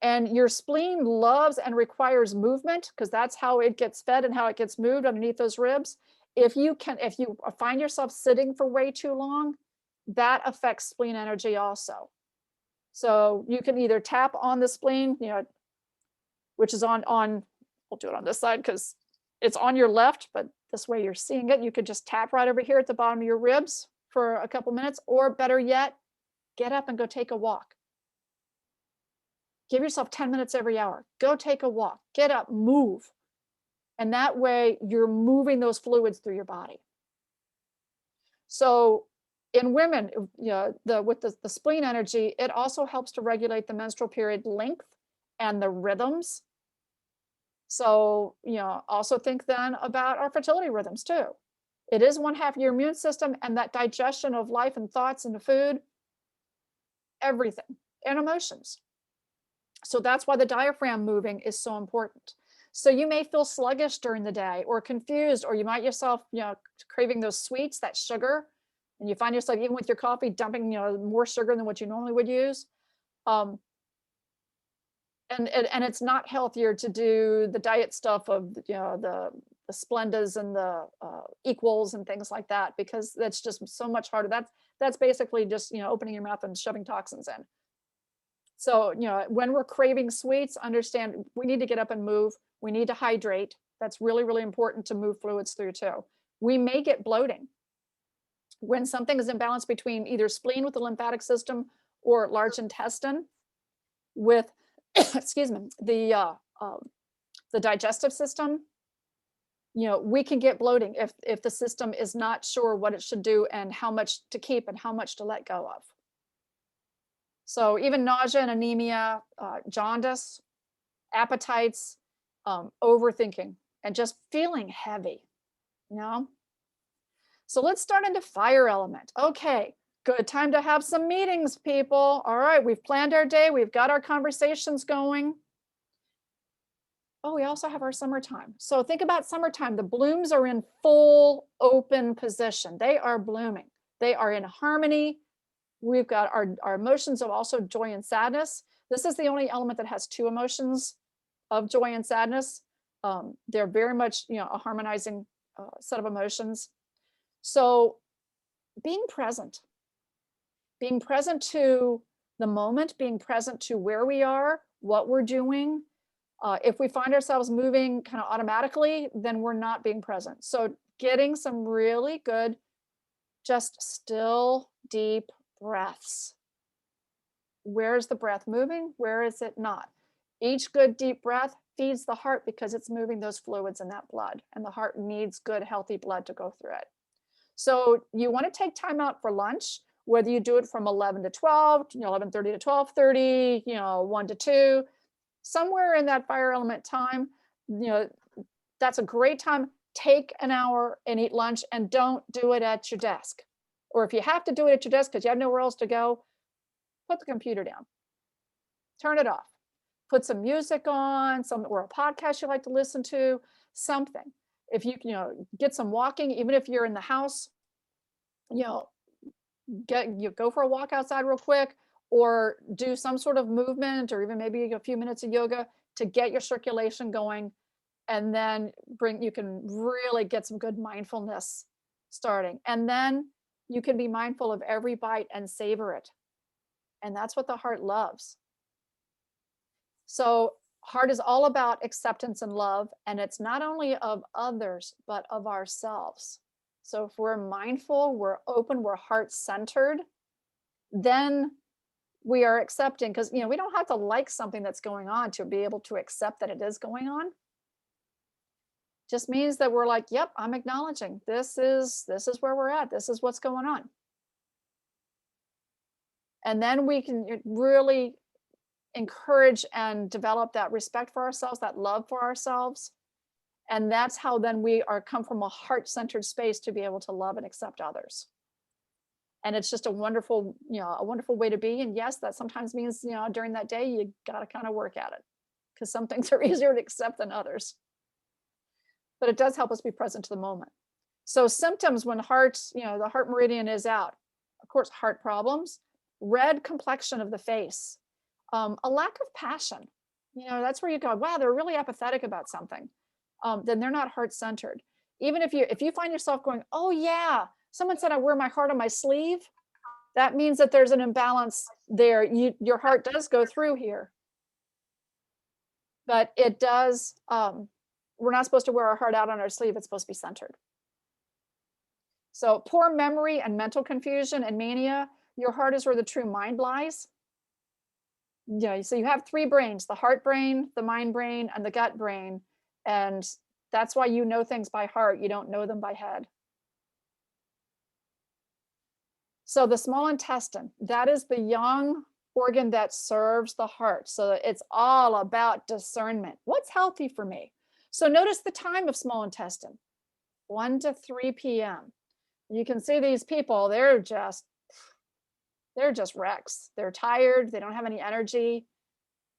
And your spleen loves and requires movement because that's how it gets fed and how it gets moved underneath those ribs. If you find yourself sitting for way too long, that affects spleen energy also. So you can either tap on the spleen, which is on, we'll do it on this side because it's on your left, but this way you're seeing it. You could just tap right over here at the bottom of your ribs for a couple minutes, or better yet, get up and go take a walk. Give yourself 10 minutes every hour. Go take a walk, get up, move. And that way you're moving those fluids through your body. So in women, with the spleen energy, it also helps to regulate the menstrual period length and the rhythms. So, also think then about our fertility rhythms too. It is one half of your immune system and that digestion of life and thoughts and the food, everything, and emotions. So that's why the diaphragm moving is so important. So you may feel sluggish during the day or confused, or you might yourself, craving those sweets, that sugar, and you find yourself even with your coffee dumping, more sugar than what you normally would use. And it's not healthier to do the diet stuff of, the Splendas and the Equals and things like that, because that's just so much harder. That's basically just, opening your mouth and shoving toxins in. So, when we're craving sweets, understand we need to get up and move. We need to hydrate. That's really, really important to move fluids through too. We may get bloating. When something is imbalanced between either spleen with the lymphatic system or large intestine with, excuse me, the digestive system, we can get bloating if the system is not sure what it should do and how much to keep and how much to let go of. So even nausea and anemia, jaundice, appetites, overthinking, and just feeling heavy, So let's start into fire element. Okay, good time to have some meetings, people. All right, we've planned our day. We've got our conversations going. Oh, we also have our summertime. So think about summertime. The blooms are in full open position. They are blooming. They are in harmony. We've got our emotions of also joy and sadness. This is the only element that has two emotions of joy and sadness. They're very much, a harmonizing set of emotions. So being present to the moment, being present to where we are, what we're doing. If we find ourselves moving kind of automatically, then we're not being present. So getting some really good, just still, deep breaths. Where is the breath moving? Where is it not? Each good deep breath feeds the heart because it's moving those fluids in that blood, and the heart needs good healthy blood to go through it. So you want to take time out for lunch, whether you do it from 11 to 12, 11:30 to 12:30, 1 to 2, somewhere in that fire element time, that's a great time. Take an hour and eat lunch, and don't do it at your desk. Or if you have to do it at your desk because you have nowhere else to go, put the computer down, turn it off, put some music on, or a podcast you like to listen to, something. If you get some walking, even if you're in the house, go for a walk outside real quick, or do some sort of movement, or even maybe a few minutes of yoga to get your circulation going, and then you can really get some good mindfulness starting. And then you can be mindful of every bite and savor it. And that's what the heart loves. So heart is all about acceptance and love, and it's not only of others, but of ourselves. So if we're mindful, we're open, we're heart-centered, then we are accepting, because we don't have to like something that's going on to be able to accept that it is going on. Just means that we're like, yep, I'm acknowledging this is where we're at. This is what's going on. And then we can really encourage and develop that respect for ourselves, that love for ourselves. And that's how then we come from a heart-centered space to be able to love and accept others. And it's just a wonderful way to be. And yes, that sometimes means, during that day, you got to kind of work at it, because some things are easier to accept than others. but it does help us be present to the moment. So symptoms when hearts, the heart meridian is out, of course, heart problems, red complexion of the face, a lack of passion. That's where you go, wow, they're really apathetic about something. Then they're not heart-centered. Even if you find yourself going, oh yeah, someone said I wear my heart on my sleeve, that means that there's an imbalance there. Your heart does go through here. But it does, we're not supposed to wear our heart out on our sleeve. It's supposed to be centered. So poor memory and mental confusion and mania, your heart is where the true mind lies. Yeah, so you have three brains, the heart brain, the mind brain, and the gut brain. And that's why you know things by heart. You don't know them by head. So the small intestine, that is the young organ that serves the heart. So it's all about discernment. What's healthy for me? So notice the time of small intestine, 1 to 3 p.m. You can see these people, they're just wrecks. They're tired. They don't have any energy.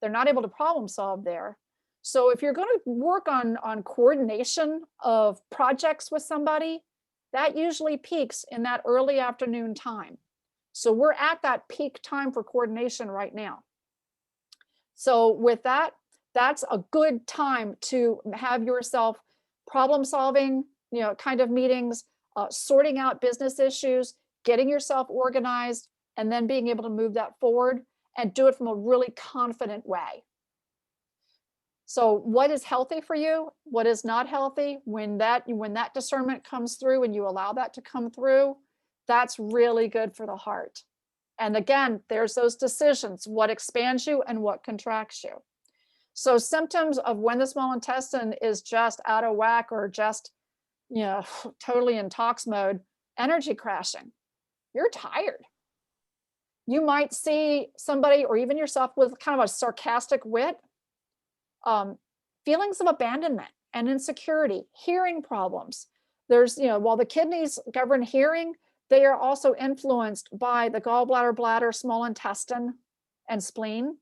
They're not able to problem solve there. So if you're going to work on coordination of projects with somebody, that usually peaks in that early afternoon time. So we're at that peak time for coordination right now. So with that, that's a good time to have yourself problem solving, kind of meetings, sorting out business issues, getting yourself organized, and then being able to move that forward and do it from a really confident way. So what is healthy for you? What is not healthy? When that discernment comes through and you allow that to come through, that's really good for the heart. And again, there's those decisions, what expands you and what contracts you. So symptoms of when the small intestine is just out of whack or just, totally in tox mode, energy crashing. You're tired. You might see somebody or even yourself with kind of a sarcastic wit, feelings of abandonment and insecurity, hearing problems. There's, while the kidneys govern hearing, they are also influenced by the gallbladder, bladder, small intestine, and spleen.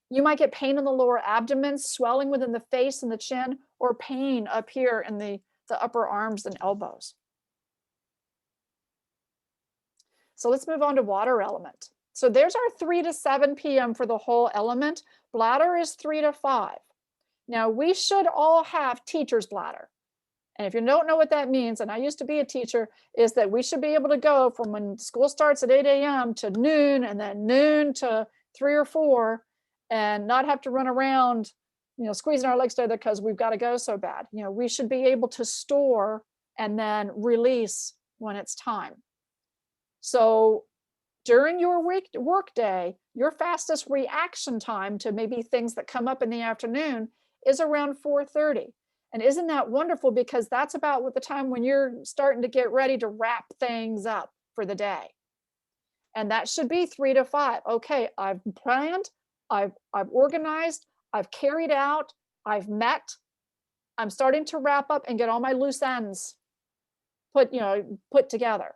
You might get pain in the lower abdomen, swelling within the face and the chin, or pain up here in the upper arms and elbows. So let's move on to water element. So there's our 3 to 7 p.m. for the whole element. Bladder is 3 to 5. Now we should all have teacher's bladder. And if you don't know what that means, and I used to be a teacher, is that we should be able to go from when school starts at 8 a.m. to noon, and then noon to 3 or 4, and not have to run around, squeezing our legs together because we've got to go so bad. We should be able to store and then release when it's time. So during your work day, your fastest reaction time to maybe things that come up in the afternoon is around 4:30. And isn't that wonderful? Because that's about the time when you're starting to get ready to wrap things up for the day. And that should be 3 to 5. Okay, I've planned, I've organized, I've carried out, I've met, I'm starting to wrap up and get all my loose ends put together.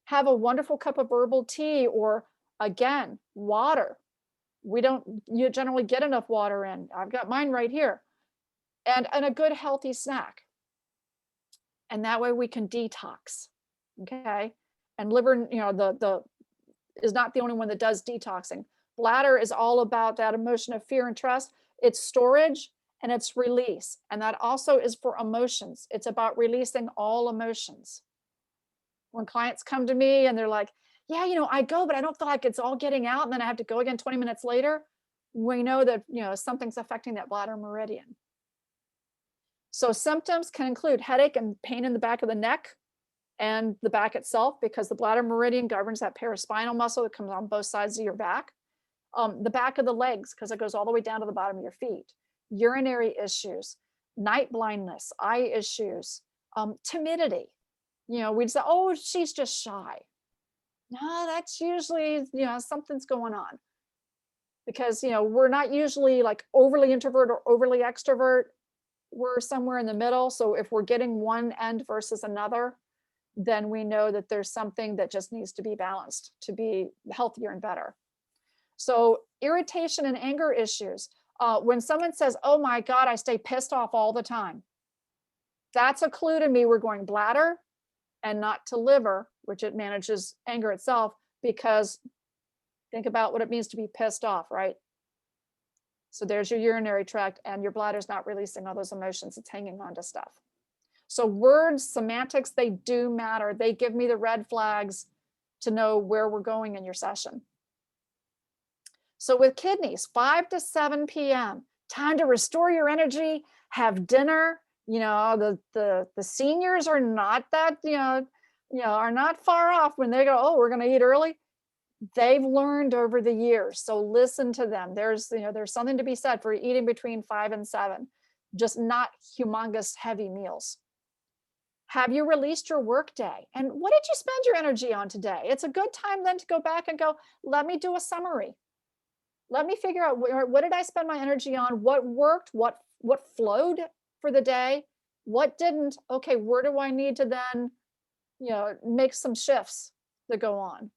Have a wonderful cup of herbal tea, or again, water. You generally get enough water in. I've got mine right here. And a good healthy snack. And that way we can detox. Okay. And liver, is not the only one that does detoxing. Bladder is all about that emotion of fear and trust. It's storage and it's release. And that also is for emotions. It's about releasing all emotions. When clients come to me and they're like, yeah, I go, but I don't feel like it's all getting out. And then I have to go again 20 minutes later. We know that, something's affecting that bladder meridian. So symptoms can include headache and pain in the back of the neck and the back itself, because the bladder meridian governs that paraspinal muscle that comes on both sides of your back. The back of the legs, because it goes all the way down to the bottom of your feet. Urinary issues, night blindness, eye issues, timidity. We'd say, oh, she's just shy. No, that's usually, something's going on. Because, we're not usually like overly introvert or overly extrovert. We're somewhere in the middle. So if we're getting one end versus another, then we know that there's something that just needs to be balanced to be healthier and better. So irritation and anger issues. When someone says, oh my God, I stay pissed off all the time. That's a clue to me we're going bladder and not to liver, which it manages anger itself, because think about what it means to be pissed off, right? So there's your urinary tract, and your bladder's not releasing all those emotions. It's hanging on to stuff. So words, semantics, they do matter. They give me the red flags to know where we're going in your session. So with kidneys, 5 to 7 p.m., time to restore your energy, have dinner. You know, the seniors are not that, are not far off when they go, oh, we're going to eat early. They've learned over the years. So listen to them. There's something to be said for eating between 5 and 7, just not humongous heavy meals. Have you released your work day? And what did you spend your energy on today? It's a good time then to go back and go, let me do a summary. Let me figure out what did I spend my energy on? What worked? What flowed for the day? What didn't? Okay, where do I need to then, make some shifts that go on?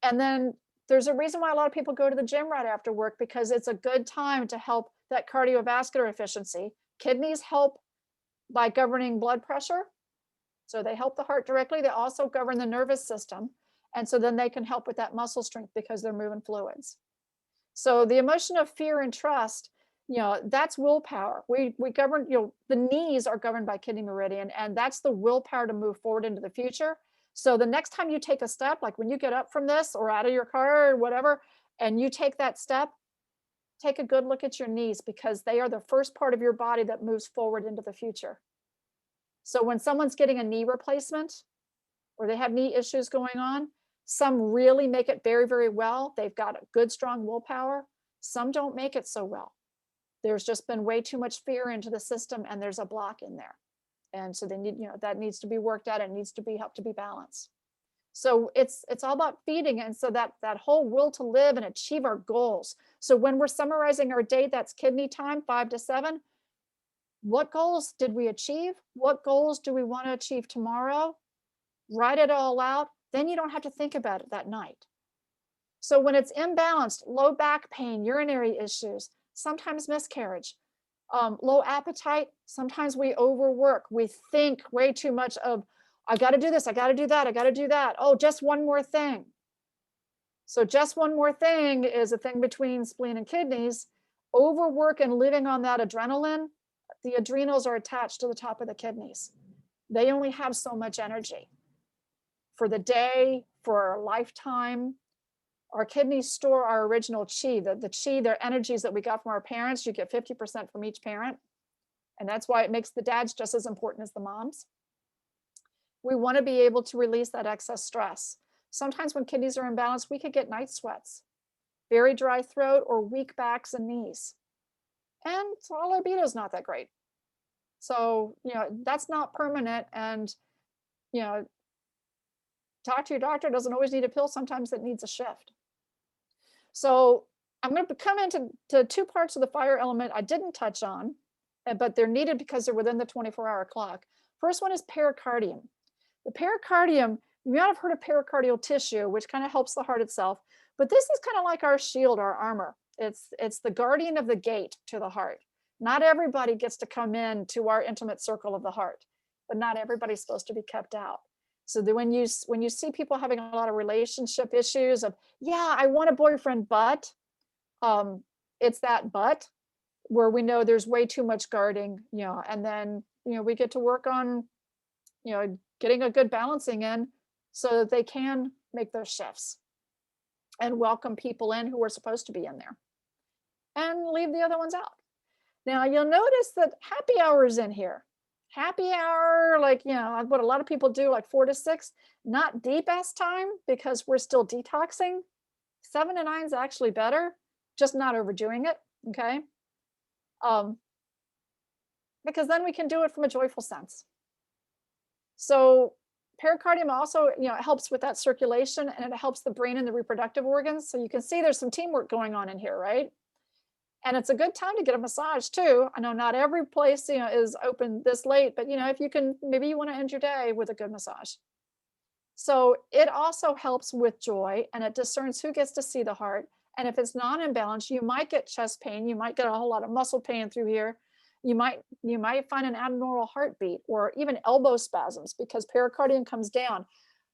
And then there's a reason why a lot of people go to the gym right after work, because it's a good time to help that cardiovascular efficiency. Kidneys help by governing blood pressure. So they help the heart directly. They also govern the nervous system. And so then they can help with that muscle strength because they're moving fluids. So the emotion of fear and trust, that's willpower. We govern, the knees are governed by kidney meridian, and that's the willpower to move forward into the future. So the next time you take a step, like when you get up from this or out of your car or whatever, and you take that step, take a good look at your knees, because they are the first part of your body that moves forward into the future. So when someone's getting a knee replacement or they have knee issues going on, some really make it very, very well. They've got a good, strong willpower. Some don't make it so well. There's just been way too much fear into the system, and there's a block in there. And so they need, that needs to be worked out and needs to be helped to be balanced. So it's all about feeding. And so that whole will to live and achieve our goals. So when we're summarizing our day, that's kidney time, 5 to 7. What goals did we achieve? What goals do we want to achieve tomorrow? Write it all out. Then you don't have to think about it that night. So when it's imbalanced, low back pain, urinary issues, sometimes miscarriage, low appetite, sometimes we overwork. We think way too much of, I got to do this, I got to do that, I got to do that. Oh, just one more thing. So just one more thing is a thing between spleen and kidneys. Overwork and living on that adrenaline, the adrenals are attached to the top of the kidneys. They only have so much energy for the day, for a lifetime. Our kidneys store our original chi, the chi, their energies that we got from our parents. You get 50% from each parent. And that's why it makes the dads just as important as the moms. We want to be able to release that excess stress. Sometimes when kidneys are imbalanced, we could get night sweats, very dry throat, or weak backs and knees. And so our libido is not that great. So, that's not permanent. And, talk to your doctor. Doesn't always need a pill. Sometimes it needs a shift. So I'm going to come into 2 parts of the fire element I didn't touch on, but they're needed because they're within the 24-hour clock. First one is pericardium. The pericardium, you might have heard of pericardial tissue, which kind of helps the heart itself. But this is kind of like our shield, our armor. It's the guardian of the gate to the heart. Not everybody gets to come in to our intimate circle of the heart, but not everybody's supposed to be kept out. So that when you see people having a lot of relationship issues of, yeah, I want a boyfriend, but it's that but where we know there's way too much guarding, and then, we get to work on, getting a good balancing in so that they can make those shifts and welcome people in who are supposed to be in there and leave the other ones out. Now you'll notice that happy hour is in here. Happy hour, like, what a lot of people do, like 4 to 6, not deep ass time because we're still detoxing. 7 to 9 is actually better, just not overdoing it, okay? Because then we can do it from a joyful sense. So pericardium also, it helps with that circulation, and it helps the brain and the reproductive organs. So you can see there's some teamwork going on in here, right? And it's a good time to get a massage too. I know not every place, is open this late, but if you can, maybe you want to end your day with a good massage. So it also helps with joy, and it discerns who gets to see the heart. And if it's not imbalanced, you might get chest pain. You might get a whole lot of muscle pain through here. You might find an abnormal heartbeat or even elbow spasms because pericardium comes down.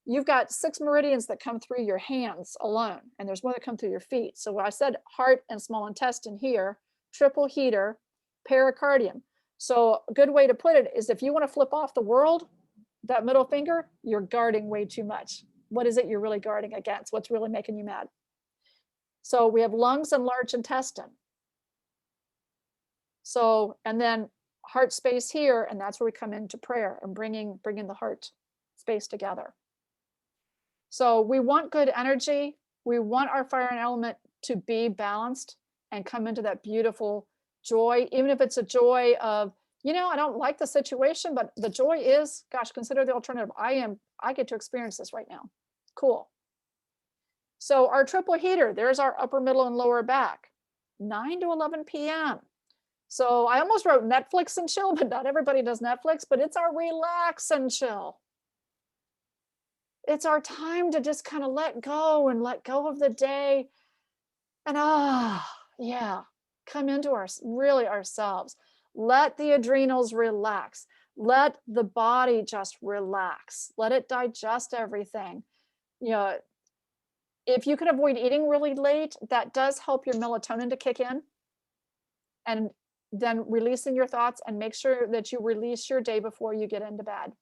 You've got 6 meridians that come through your hands alone, and there's more that come through your feet. So when I said heart and small intestine here, triple heater, pericardium. So a good way to put it is if you want to flip off the world, that middle finger, you're guarding way too much. What is it you're really guarding against? What's really making you mad? So we have lungs and large intestine. So, and then heart space here, and that's where we come into prayer and bringing the heart space together. So we want good energy. We want our fire and element to be balanced and come into that beautiful joy, even if it's a joy of, you know, I don't like the situation, but the joy is, gosh, consider the alternative. I get to experience this right now. Cool. So our triple heater, there's our upper, middle, and lower back, 9 to 11 p.m. So I almost wrote Netflix and chill, but not everybody does Netflix, but it's our relax and chill. It's our time to just kind of let go of the day and yeah, come into really ourselves. Let the adrenals relax. Let the body just relax. Let it digest everything. You know, if you can avoid eating really late, that does help your melatonin to kick in. And then releasing your thoughts, and make sure that you release your day before you get into bed.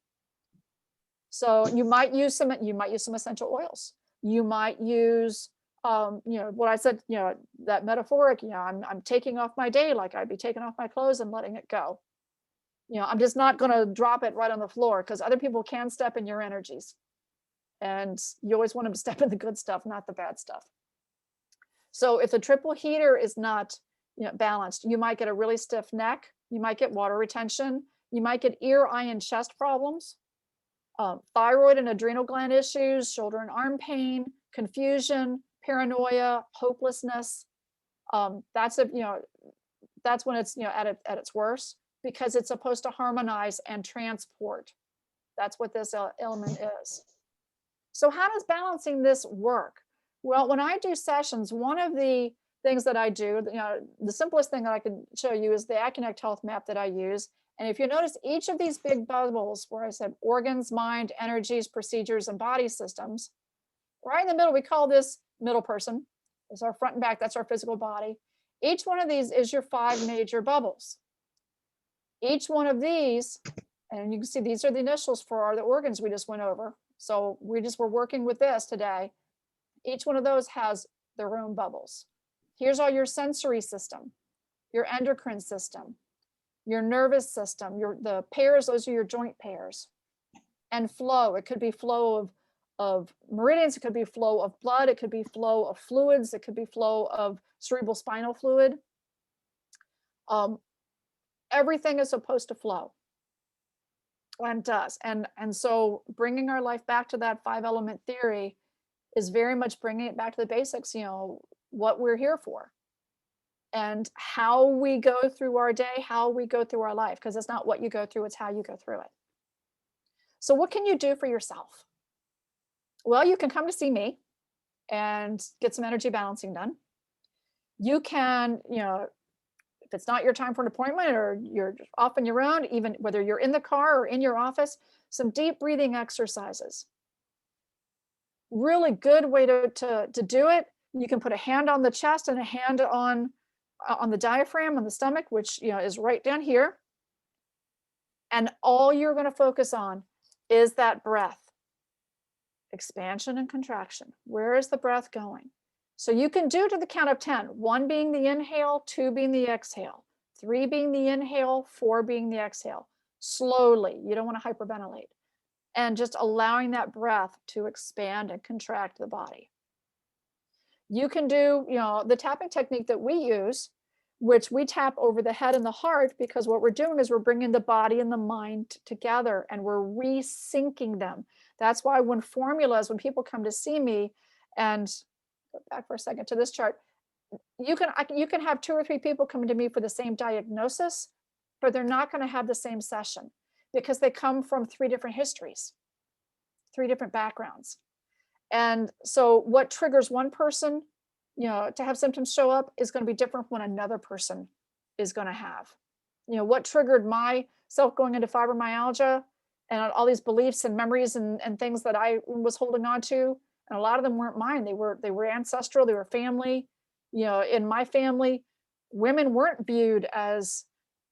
So you might use some essential oils. You might use, you know, what I said, you know, that metaphoric, you know, I'm taking off my day like I'd be taking off my clothes and letting it go. You know, I'm just not going to drop it right on the floor, because other people can step in your energies. And you always want them to step in the good stuff, not the bad stuff. So if the triple heater is not, you know, balanced, you might get a really stiff neck. You might get water retention. You might get ear, eye, and chest problems. Thyroid and adrenal gland issues, shoulder and arm pain, confusion, paranoia, hopelessness. That's when it's, you know, at its worst, because it's supposed to harmonize and transport. That's what this element is. So how does balancing this work? Well, when I do sessions, one of the things that I do, you know, the simplest thing that I can show you is the Aconnect Health map that I use. And if you notice, each of these big bubbles where I said organs, mind, energies, procedures, and body systems, right in the middle, we call this middle person. It's our front and back, that's our physical body. Each one of these is your 5 major bubbles. Each one of these, and you can see these are the initials for the organs we just went over. So we're working with this today. Each one of those has their own bubbles. Here's all your sensory system, your endocrine system, your nervous system, the pairs, those are your joint pairs. And flow, it could be flow of meridians, it could be flow of blood, it could be flow of fluids, it could be flow of cerebral spinal fluid. Everything is supposed to flow, and does. And so bringing our life back to that 5-element theory is very much bringing it back to the basics, you know, what we're here for, and how we go through our day, how we go through our life, because it's not what you go through, it's how you go through it. So what can you do for yourself? Well, you can come to see me and get some energy balancing done. You can, you know, if it's not your time for an appointment or you're off on your own, even whether you're in the car or in your office, some deep breathing exercises. Really good way to do it. You can put a hand on the chest and a hand on the diaphragm, on the stomach, which, you know, is right down here. And all you're going to focus on is that breath. Expansion and contraction. Where is the breath going? So you can do to the count of 10, 1 being the inhale, 2 being the exhale, 3 being the inhale, 4 being the exhale. Slowly, you don't want to hyperventilate. And just allowing that breath to expand and contract the body. You can do, you know, the tapping technique that we use, which we tap over the head and the heart, because what we're doing is we're bringing the body and the mind together and we're resyncing them. That's why when people come to see me, and go back for a second to this chart, you can have 2 or 3 people coming to me for the same diagnosis, but they're not going to have the same session because they come from 3 different histories, 3 different backgrounds. And so what triggers one person, you know, to have symptoms show up is going to be different from what another person is going to have. what triggered myself going into fibromyalgia and all these beliefs and memories and things that I was holding on to. And a lot of them weren't mine. They were ancestral, they were family. In my family, women weren't viewed as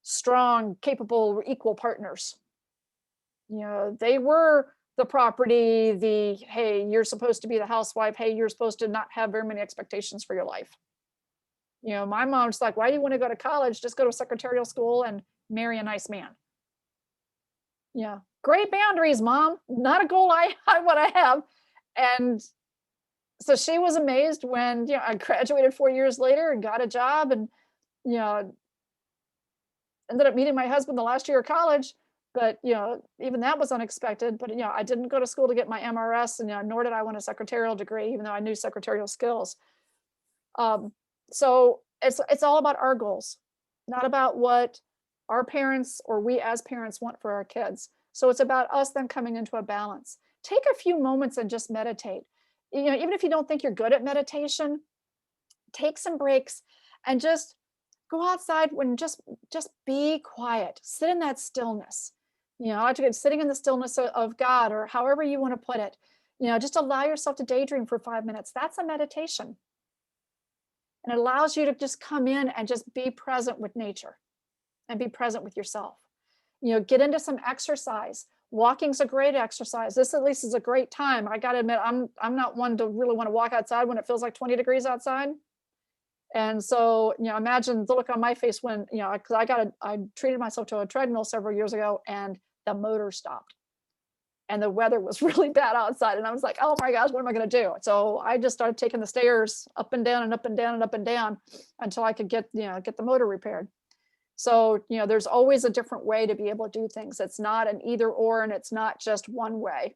strong, capable, equal partners. They were the property, hey, you're supposed to be the housewife. Hey, you're supposed to not have very many expectations for your life. My mom's like, why do you want to go to college? Just go to secretarial school and marry a nice man. Yeah, great boundaries, Mom. Not a goal I want to have. And so she was amazed when I graduated 4 years later and got a job, and ended up meeting my husband the last year of college. But even that was unexpected. But I didn't go to school to get my MRS, and nor did I want a secretarial degree, even though I knew secretarial skills. So it's all about our goals, not about what our parents or we as parents want for our kids. So it's about us then coming into a balance. Take a few moments and just meditate. Even if you don't think you're good at meditation, take some breaks and just go outside when just be quiet. Sit in that stillness. I like to get sitting in the stillness of God, or however you want to put it. Just allow yourself to daydream for 5 minutes. That's a meditation. And it allows you to just come in and just be present with nature and be present with yourself. Get into some exercise. Walking's a great exercise. This at least is a great time. I got to admit, I'm not one to really want to walk outside when it feels like 20 degrees outside. And so, imagine the look on my face when, because I treated myself to a treadmill several years ago, and the motor stopped. And the weather was really bad outside. And I was like, oh my gosh, what am I going to do? So I just started taking the stairs up and down and up and down and up and down until I could get the motor repaired. So, there's always a different way to be able to do things. It's not an either or, and it's not just one way.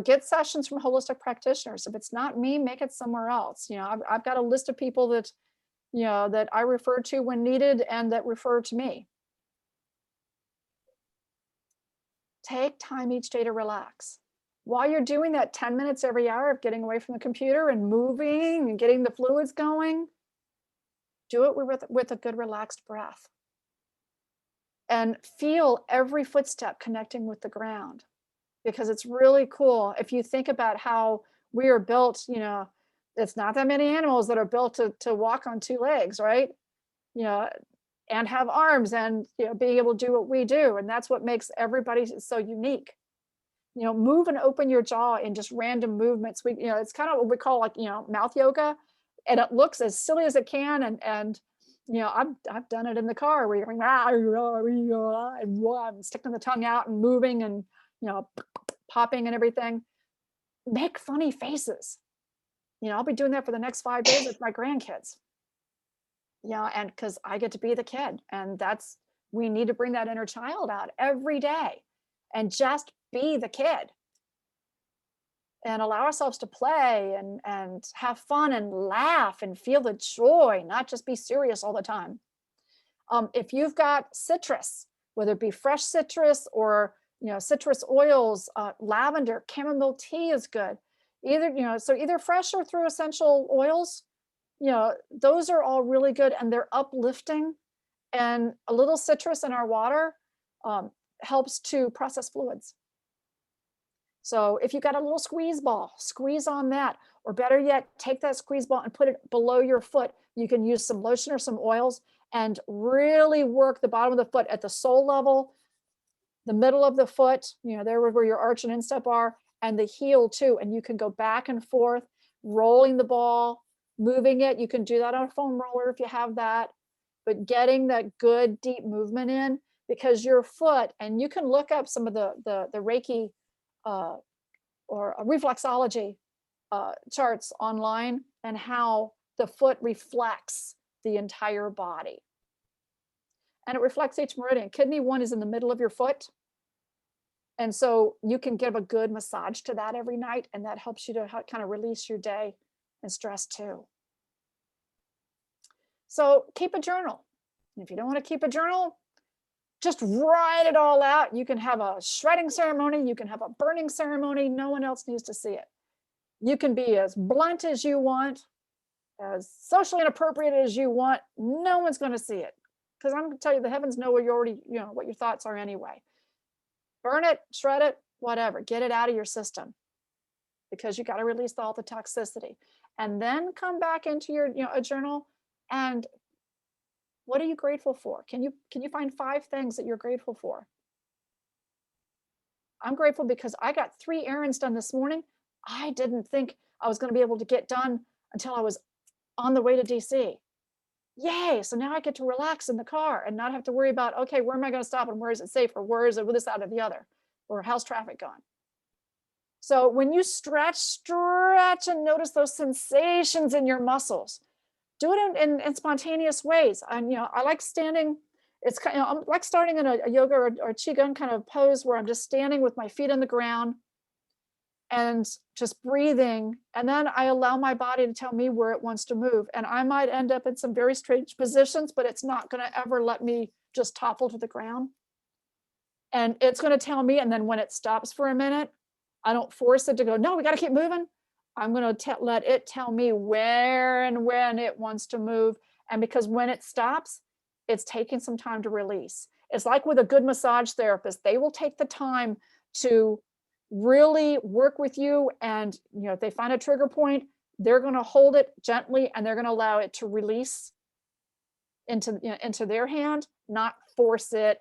Get sessions from holistic practitioners. If it's not me, make it somewhere else. I've got a list of people that, that I refer to when needed and that refer to me. Take time each day to relax. While you're doing that 10 minutes every hour of getting away from the computer and moving and getting the fluids going, do it with a good relaxed breath. And feel every footstep connecting with the ground, because it's really cool. If you think about how we are built, it's not that many animals that are built to walk on 2 legs, right? And have arms and being able to do what we do. And that's what makes everybody so unique. Move and open your jaw in just random movements. It's kind of what we call mouth yoga. And it looks as silly as it can. And I've done it in the car where you're going, I'm sticking the tongue out and moving and, popping and everything. Make funny faces. I'll be doing that for the next 5 days with my grandkids. And because I get to be the kid, and we need to bring that inner child out every day and just be the kid and allow ourselves to play and have fun and laugh and feel the joy, not just be serious all the time. If you've got citrus, whether it be fresh citrus or citrus oils, lavender, chamomile tea is good. Either fresh or through essential oils. Those are all really good, and they're uplifting. And a little citrus in our water helps to process fluids. So if you've got a little squeeze ball, squeeze on that, or better yet, take that squeeze ball and put it below your foot. You can use some lotion or some oils and really work the bottom of the foot at the sole level, the middle of the foot, there where your arch and instep are, and the heel too. And you can go back and forth, rolling the ball, moving it. You can do that on a foam roller if you have that, but getting that good deep movement in, because your foot, and you can look up some of the Reiki or reflexology charts online, and how the foot reflects the entire body. And it reflects each meridian. Kidney 1 is in the middle of your foot. And so you can give a good massage to that every night, and that helps you to kind of release your day and stress too. So keep a journal. If you don't want to keep a journal, just write it all out. You can have a shredding ceremony. You can have a burning ceremony. No one else needs to see it. You can be as blunt as you want, as socially inappropriate as you want. No one's going to see it. because I'm gonna tell you, the heavens know where you already, what your thoughts are anyway. Burn it, shred it, whatever, get it out of your system, because you got to release all the toxicity. And then come back into your, a journal, and what are you grateful for? Can you find 5 things that you're grateful for? I'm grateful because I got 3 errands done this morning. I didn't think I was going to be able to get done until I was on the way to DC. Yay, so now I get to relax in the car and not have to worry about, okay, where am I going to stop and where is it safe, or where is it with this out of the other, or how's traffic going? So when you stretch and notice those sensations in your muscles, do it in spontaneous ways. And I like standing. It's kind of, I'm like starting in a yoga or qigong kind of pose where I'm just standing with my feet on the ground and just breathing. And then I allow my body to tell me where it wants to move. And I might end up in some very strange positions, but it's not going to ever let me just topple to the ground. And it's going to tell me. And then when it stops for a minute, I don't force it to go, no, we got to keep moving. I'm going to let it tell me where and when it wants to move. And because when it stops, it's taking some time to release. It's like with a good massage therapist, they will take the time to really work with you. And if they find a trigger point, they're going to hold it gently and they're going to allow it to release into their hand, not force it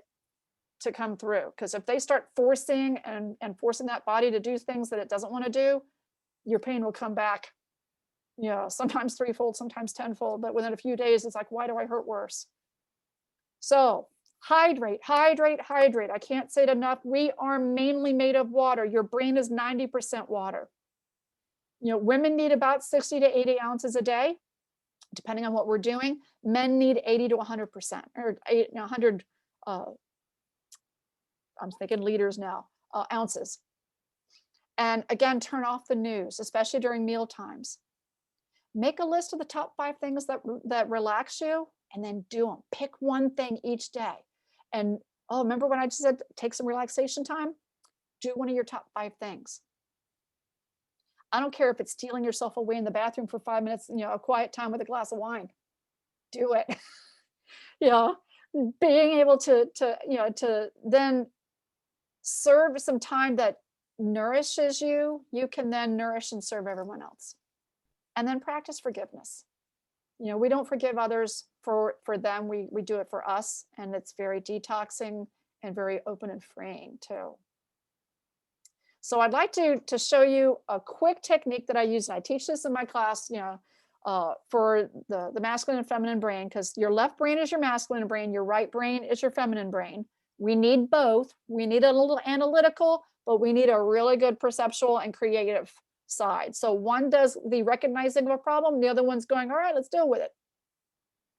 to come through. Because if they start forcing and forcing that body to do things that it doesn't want to do, your pain will come back, sometimes 3-fold, sometimes 10-fold, but within a few days, it's like, why do I hurt worse? So hydrate, hydrate, hydrate. I can't say it enough. We are mainly made of water. Your brain is 90% water. Women need about 60 to 80 ounces a day, depending on what we're doing. Men need 80 to 100%, or 100, I'm thinking liters now, ounces. And again, turn off the news, especially during meal times. Make a list of the top 5 things that relax you, and then do them. Pick one thing each day. And remember when I just said take some relaxation time? Do one of your top 5 things. I don't care if it's stealing yourself away in the bathroom for 5 minutes, a quiet time with a glass of wine. Do it. Being able to then serve some time that nourishes you, you can then nourish and serve everyone else. And then practice forgiveness. We don't forgive others for them. We do it for us, and it's very detoxing and very open and freeing too. So I'd like to show you a quick technique that I use. And I teach this in my class, for the masculine and feminine brain, because your left brain is your masculine brain, your right brain is your feminine brain. We need both. We need a little analytical, but we need a really good perceptual and creative side. So one does the recognizing of a problem, the other one's going, all right, let's deal with it.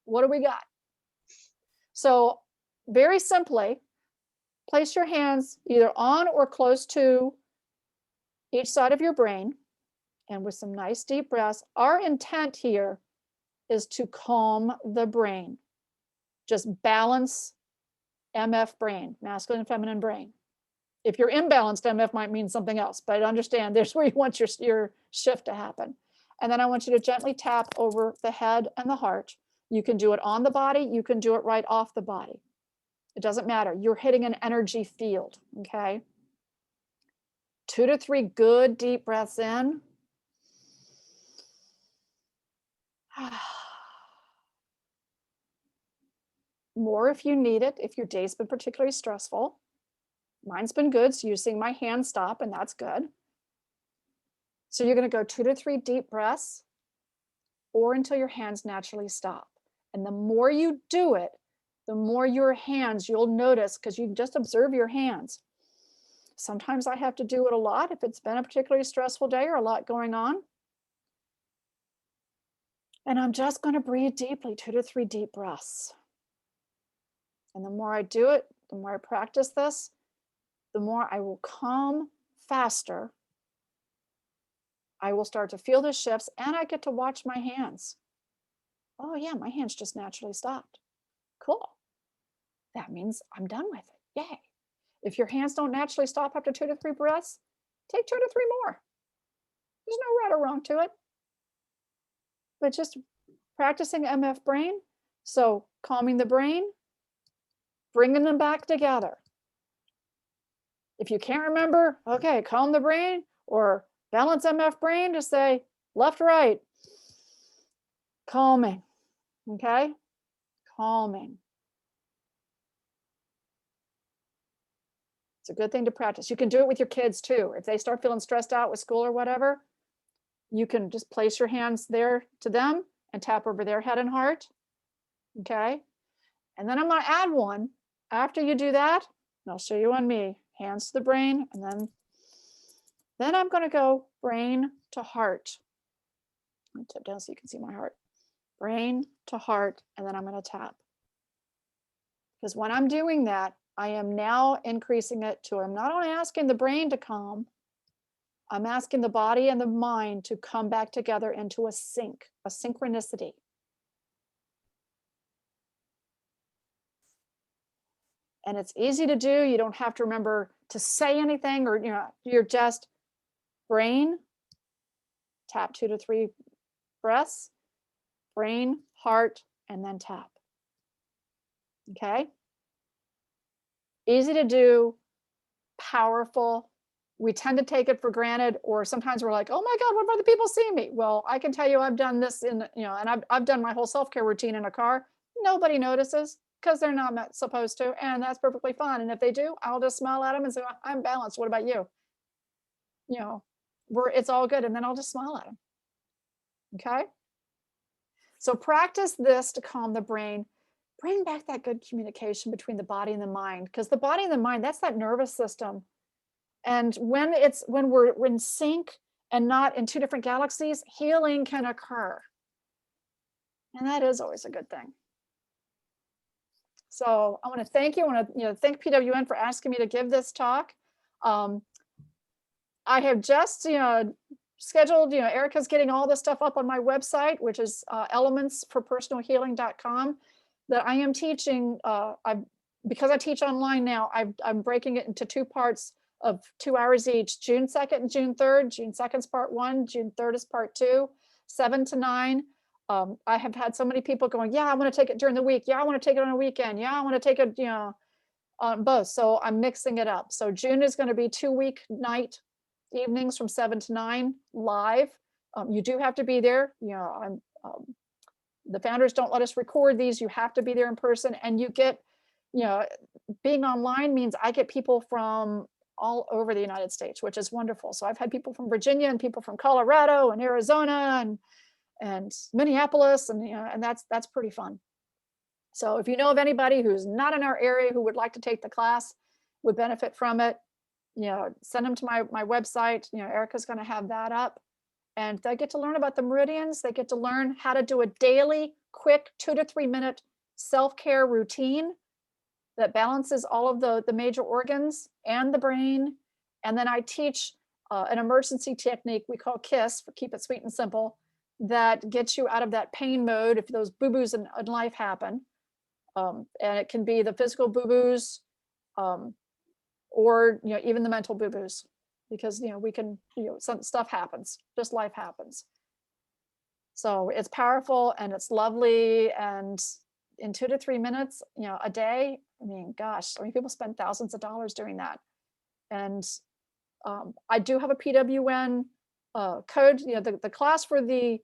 What do we got? So very simply, place your hands either on or close to each side of your brain, and with some nice deep breaths. Our intent here is to calm the brain. Just balance MF brain, masculine and feminine brain. If you're imbalanced, MF might mean something else, but understand there's where you want your shift to happen. And then I want you to gently tap over the head and the heart. You can do it on the body. You can do it right off the body. It doesn't matter. You're hitting an energy field, okay? 2 to 3 good deep breaths in. More if you need it, if your day's been particularly stressful. Mine's been good, so you're seeing my hands stop, and that's good. So you're going to go 2 to 3 deep breaths, or until your hands naturally stop. And the more you do it, the more your hands, you'll notice, because you just observe your hands. Sometimes I have to do it a lot if it's been a particularly stressful day or a lot going on. And I'm just going to breathe deeply, 2 to 3 deep breaths. And the more I do it, the more I practice this, the more I will calm faster. I will start to feel the shifts, and I get to watch my hands. Oh yeah, my hands just naturally stopped. Cool. That means I'm done with it. Yay. If your hands don't naturally stop after 2 to 3 breaths, take 2 to 3 more. There's no right or wrong to it. But just practicing MF brain. So calming the brain, bringing them back together. If you can't remember, okay, calm the brain or balance MF brain, just say left, right, calming, okay? Calming. It's a good thing to practice. You can do it with your kids too. If they start feeling stressed out with school or whatever, you can just place your hands there to them and tap over their head and heart, okay? And then I'm gonna add one. After you do that, and I'll show you on me, hands to the brain, and then I'm gonna go brain to heart. I'll tip down so you can see my heart. Brain to heart, and then I'm gonna tap. Because when I'm doing that, I am now increasing it to, I'm not only asking the brain to calm, I'm asking the body and the mind to come back together into a sync, a synchronicity. And it's easy to do. You don't have to remember to say anything, or you're just brain, tap 2 to 3 breaths, brain, heart, and then tap. Okay? Easy to do, powerful. We tend to take it for granted, or sometimes we're like, oh my God, what if other people see me? Well, I can tell you I've done this and I've done my whole self-care routine in a car. Nobody notices because they're not supposed to, and that's perfectly fine. And if they do, I'll just smile at them and say, I'm balanced. What about you? It's all good. And then I'll just smile at them. Okay? So practice this to calm the brain. Bring back that good communication between the body and the mind, because the body and the mind, that's that nervous system. And when we're in sync and not in 2 different galaxies, healing can occur. And that is always a good thing. So I want to thank you. I want to thank PWN for asking me to give this talk. I have just scheduled, Erica's getting all this stuff up on my website, which is elementsforpersonalhealing.com, that I am teaching. Because I teach online now, I'm breaking it into 2 parts of 2 hours each, June 2nd and June 3rd. June 2nd is part 1, June 3rd is part 2, 7 to 9. I have had so many people going, yeah, I want to take it during the week. Yeah, I want to take it on a weekend. Yeah, I want to take it, on both. So I'm mixing it up. So June is going to be 2 weeknight evenings from 7 to 9 live. You do have to be there. The founders don't let us record these. You have to be there in person, and you get, being online means I get people from all over the United States, which is wonderful. So I've had people from Virginia and people from Colorado and Arizona and Minneapolis, and that's pretty fun. So if you know of anybody who's not in our area who would like to take the class, would benefit from it, send them to my website. Erica's going to have that up, and they get to learn about the meridians. They get to learn how to do a daily, quick 2 to 3 minute self-care routine that balances all of the major organs and the brain. And then I teach an emergency technique we call KISS, for Keep It Sweet and Simple, that gets you out of that pain mode if those boo-boos in life happen. And it can be the physical boo-boos, or even the mental boo-boos, because we can, some stuff happens, just life happens. So it's powerful and it's lovely, and in 2 to 3 minutes, a day, I mean, gosh, people spend thousands of dollars doing that. And I do have a PWN code. The class for the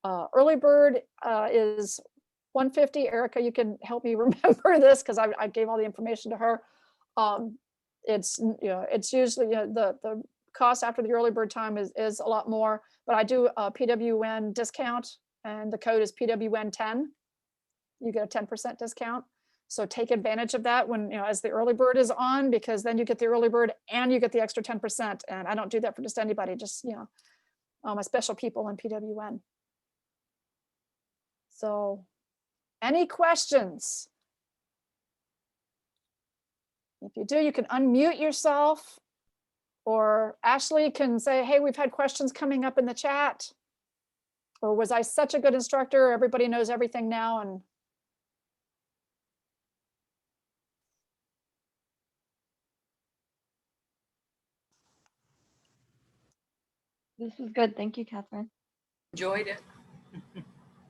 early bird is $150. Erica, you can help me remember this because I gave all the information to her. It's usually the cost after the early bird time is a lot more, but I do a PWN discount, and the code is PWN10. You get a 10% discount. So take advantage of that when, as the early bird is on, because then you get the early bird and you get the extra 10%. And I don't do that for just anybody, just, my special people in PWN. So any questions? If you do, you can unmute yourself, or Ashley can say, hey, we've had questions coming up in the chat. Or was I such a good instructor? Everybody knows everything now. And This is good. Thank you, Catherine. Enjoyed it.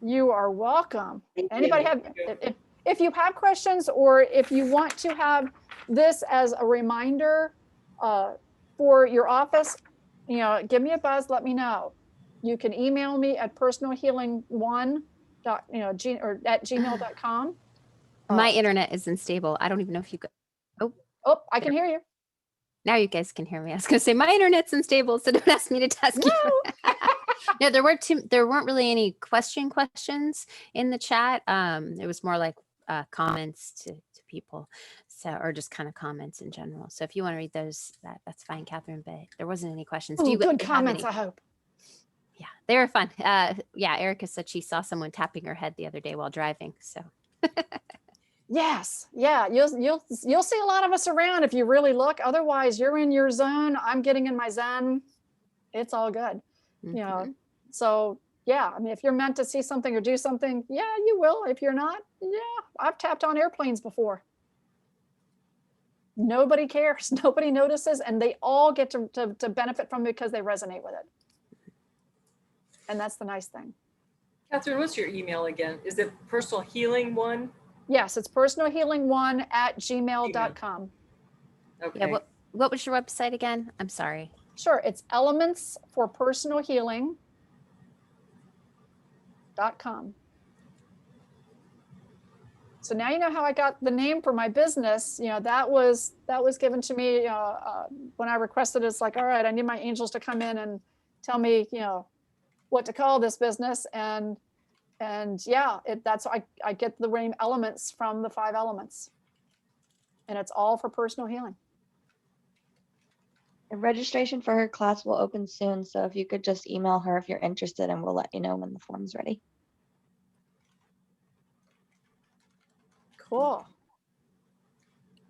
you are welcome. Thank Anybody you. have, if you have questions, or if you want to have this as a reminder for your office, give me a buzz, let me know. You can email me at personalhealing1 or at gmail.com. My internet is unstable. I don't even know if you could. Oh, I can hear you. Now you guys can hear me. I was gonna say my internet's unstable, so don't ask me to task you. No, there weren't really any questions in the chat. It was more like comments to people, so, or just kind of comments in general. So if you want to read those, that's fine, Catherine. But there wasn't any questions. Ooh, good have comments, any? I hope. Yeah, they were fun. Yeah, Erica said she saw someone tapping her head the other day while driving. So Yes, yeah, you'll see a lot of us around if you really look. Otherwise, you're in your zone. I'm getting in my zen. It's all good. mhm. So yeah, I mean, if you're meant to see something or do something, yeah, you will. If you're not, yeah, I've tapped on airplanes before. Nobody cares, nobody notices, and they all get to benefit from it because they resonate with it. And that's the nice thing. Catherine, what's your email again? Is it personal healing one? Yes, it's personalhealing1 at gmail.com. Okay. Yeah. What was your website again? I'm sorry. Sure, it's elementsforpersonalhealing.com. So now you know how I got the name for my business. That was given to me when I requested. It's like, all right, I need my angels to come in and tell me, what to call this business. And yeah, I get the name Elements from the 5 elements, and it's all for personal healing. And registration for her class will open soon, so if you could just email her if you're interested, and we'll let you know when the form's ready. Cool.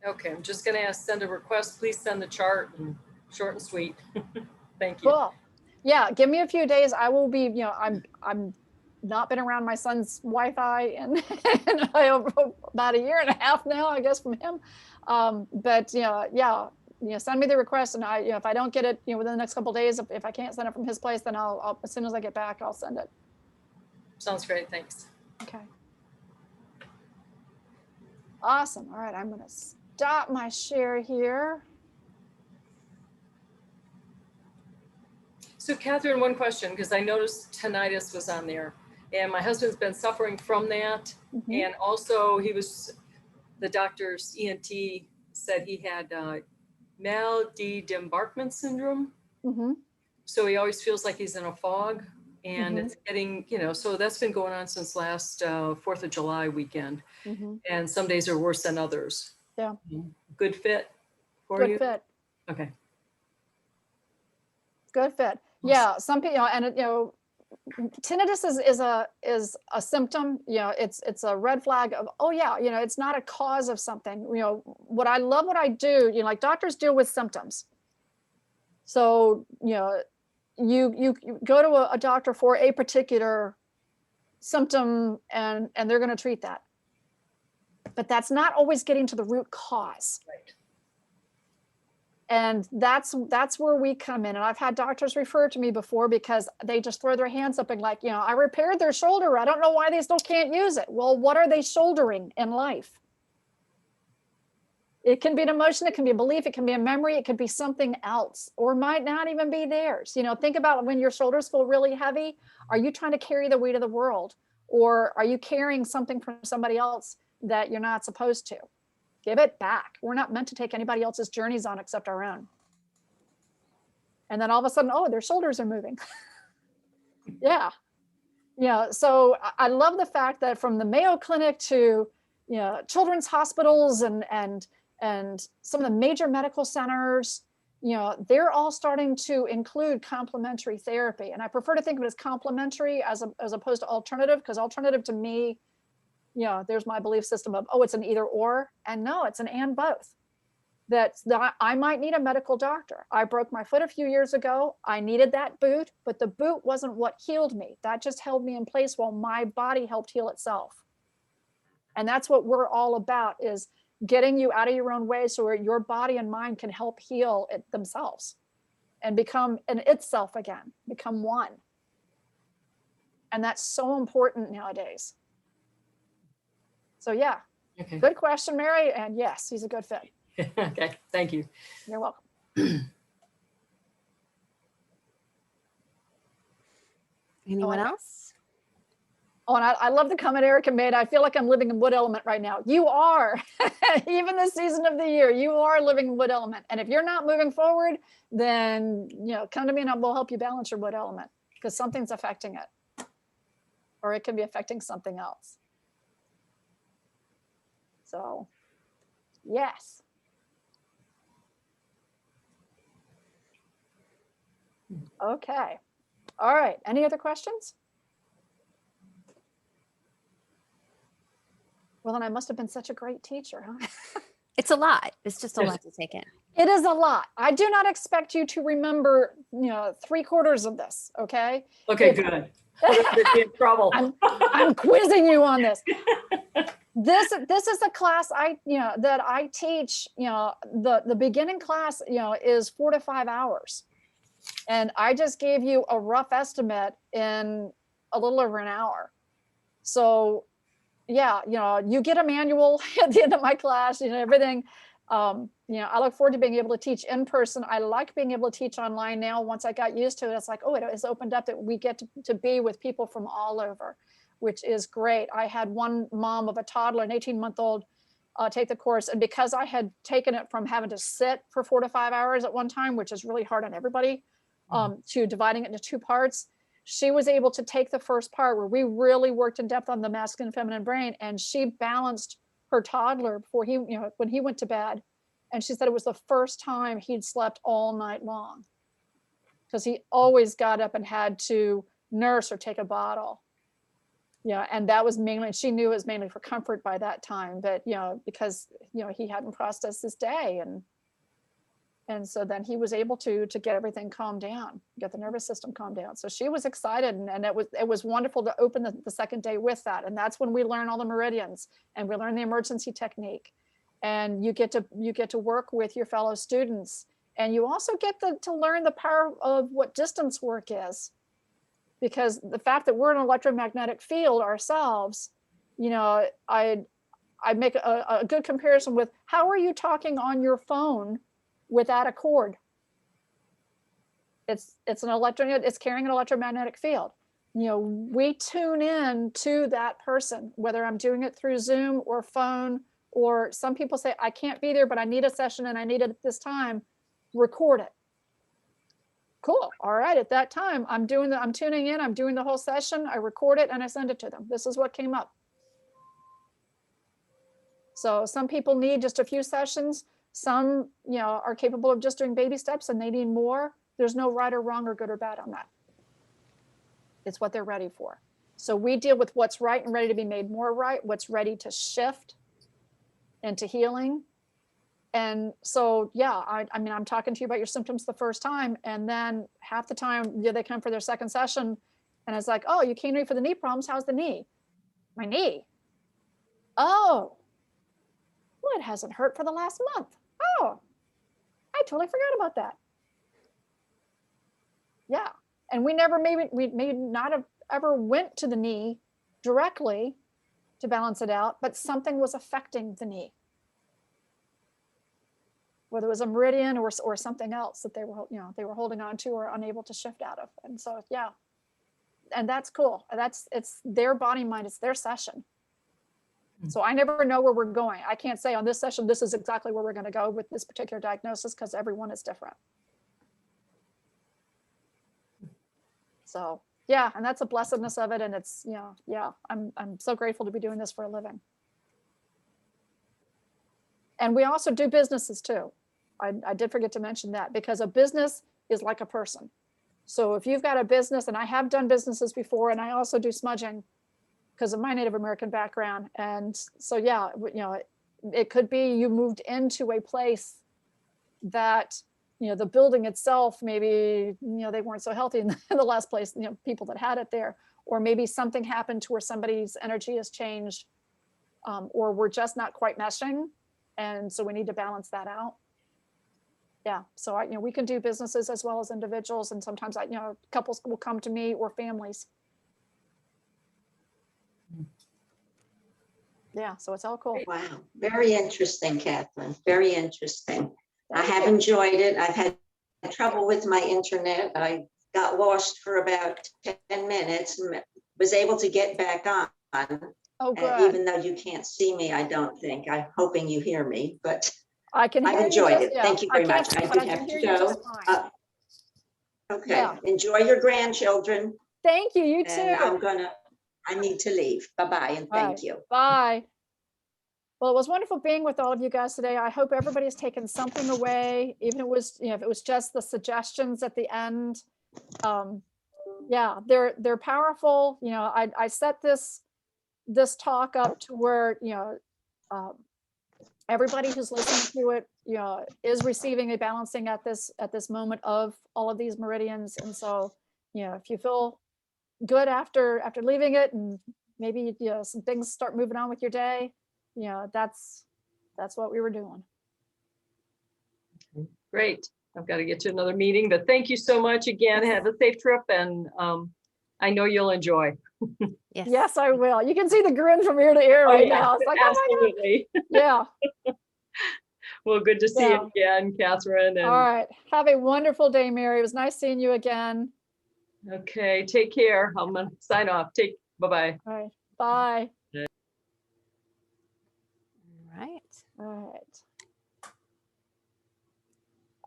Okay, I'm just gonna send a request. Please send the chart, and short and sweet. Thank you. Cool. Yeah, give me a few days. I will be, I'm not been around my son's Wi-Fi and about a year and a half now, I guess, from him. But yeah, send me the request, and I, if I don't get it, within the next couple of days, if I can't send it from his place, then I'll as soon as I get back, I'll send it. Sounds great, thanks. Okay. Awesome. All right, I'm gonna stop my share here. So Catherine, one question, because I noticed tinnitus was on there, and my husband's been suffering from that. Mhm. And also the doctor's ENT said he had Mal-D-Dembarkment syndrome. Mhm. So he always feels like he's in a fog, and Mhm. it's getting, so that's been going on since last 4th of July weekend. Mhm. And some days are worse than others. Yeah. Good fit for Good you? fit. Okay. Good fit. Yeah, some people, and tinnitus is a symptom. It's a red flag of, oh yeah, it's not a cause of something. What I do, like doctors deal with symptoms. So you go to a doctor for a particular symptom, and they're going to treat that. But that's not always getting to the root cause. Right. And that's where we come in. And I've had doctors refer to me before because they just throw their hands up and like, I repaired their shoulder. I don't know why they still can't use it. Well, what are they shouldering in life? It can be an emotion, it can be a belief, it can be a memory, it could be something else, or might not even be theirs. Think about when your shoulders feel really heavy. Are you trying to carry the weight of the world? Or are you carrying something from somebody else that you're not supposed to? Give it back. We're not meant to take anybody else's journeys on except our own. And then all of a sudden, oh, their shoulders are moving. Yeah. So I love the fact that from the Mayo Clinic to children's hospitals and some of the major medical centers, they're all starting to include complementary therapy. And I prefer to think of it as complementary as opposed to alternative, because alternative to me, there's my belief system of, oh, it's an either or, and no, it's an and both. That I might need a medical doctor. I broke my foot a few years ago. I needed that boot, but the boot wasn't what healed me. That just held me in place while my body helped heal itself. And that's what we're all about, is getting you out of your own way so your body and mind can help heal it themselves and become an itself again, become one. And that's so important nowadays. So yeah, Okay. good question, Mary. And yes, he's a good fit. Okay. Thank you. You're welcome. Anyone Okay. else? Oh, and I love the comment Erica made. I feel like I'm living in Wood Element right now. You are. Even this season of the year, you are living in Wood Element. And if you're not moving forward, then, come to me and we'll help you balance your Wood Element because something's affecting it. Or it can be affecting something else. So, yes. Okay. All right. Any other questions? Well, then I must have been such a great teacher, huh? It's a lot. It's just a Yes. lot to take in. It is a lot. I do not expect you to remember, 3/4 of this, okay? Okay, If- good. I'm gonna be in trouble. I'm quizzing you on this. This is a class that I teach, the beginning class, is 4 to 5 hours. And I just gave you a rough estimate in a little over an hour. So yeah, you get a manual at the end of my class, everything. I look forward to being able to teach in person. I like being able to teach online now. Once I got used to it, it's like, oh, it has opened up that we get to be with people from all over, which is great. I had one mom of a toddler, an 18-month-old, take the course. And because I had taken it from having to sit for 4 to 5 hours at one time, which is really hard on everybody, to dividing it into 2 parts, she was able to take the first part where we really worked in depth on the masculine and feminine brain, and she balanced her toddler before he, when he went to bed. And she said it was the first time he'd slept all night long because he always got up and had to nurse or take a bottle. And that was mainly, she knew it was mainly for comfort by that time, but because he hadn't processed this day, and so then he was able to get everything calmed down, get the nervous system calmed down. So she was excited, and it was wonderful to open the second day with that. And that's when we learn all the meridians and we learn the emergency technique. And you get to work with your fellow students, and you also get to learn the power of what distance work is, because the fact that we're in an electromagnetic field ourselves, I make a good comparison with how are you talking on your phone without a cord? It's carrying an electromagnetic field. We tune in to that person, whether I'm doing it through Zoom or phone, or some people say, I can't be there, but I need a session and I need it at this time, record it. Cool. All right. At that time, I'm tuning in, I'm doing the whole session, I record it and I send it to them. This is what came up. So some people need just a few sessions. Some, are capable of just doing baby steps and they need more. There's no right or wrong or good or bad on that. It's what they're ready for. So we deal with what's right and ready to be made more right, what's ready to shift into healing. And so, yeah, I mean, I'm talking to you about your symptoms the first time, and then half the time they come for their second session and it's like, oh, you came to me for the knee problems. How's the knee? My knee. Oh, well, it hasn't hurt for the last month. Oh, I totally forgot about that. Yeah. And we may not have ever went to the knee directly to balance it out, but something was affecting the knee. Whether it was a meridian or something else that they were holding on to or unable to shift out of. And so, yeah. And that's cool. It's their body, mind, it's their session. So I never know where we're going. I can't say on this session, this is exactly where we're going to go with this particular diagnosis, because everyone is different. So yeah, and that's a blessedness of it. And it's, yeah, I'm so grateful to be doing this for a living. And we also do businesses too. I did forget to mention that, because a business is like a person. So if you've got a business, and I have done businesses before, and I also do smudging because of my Native American background. And so, yeah, it could be you moved into a place that, the building itself, maybe, they weren't so healthy in the last place, people that had it there, or maybe something happened to where somebody's energy has changed, or we're just not quite meshing. And so we need to balance that out. Yeah, so we can do businesses as well as individuals, and sometimes couples will come to me, or families. Yeah, so it's all cool. Wow, very interesting, Catherine, very interesting. I Thank have you. enjoyed it. I've had trouble with my internet. I got lost for about 10 minutes and was able to get back on. Oh, good. Even though you can't see me, I don't think. I'm hoping you hear me, but I can hear I've you enjoyed just, it. yeah, Thank you I very can't much. see, I but do I can have hear to you go. just fine. Okay, Yeah. enjoy your grandchildren, Thank you, you and too. I need to leave. Bye-bye, and All right, thank you. bye. Well, it was wonderful being with all of you guys today. I hope everybody's taken something away, even if it was, if it was just the suggestions at the end. Yeah, they're powerful. I set this talk up to where, um, everybody who's listening to it, is receiving a balancing at this moment of all of these meridians. And so, if you feel good after leaving it, and maybe some things start moving on with your day, that's what we were doing. Great. I've got to get to another meeting, but thank you so much again. Have a safe trip, and I know you'll enjoy. Yes. Yes, I will. You can see the grin from ear to ear right yeah, now. It's like, oh my God. absolutely. Yeah. Well, good to see Yeah. you again, Catherine. And All right. Have a wonderful day, Mary. It was nice seeing you again. okay, take care. I'm gonna sign off. Bye-bye. All right. Bye. All right. All right.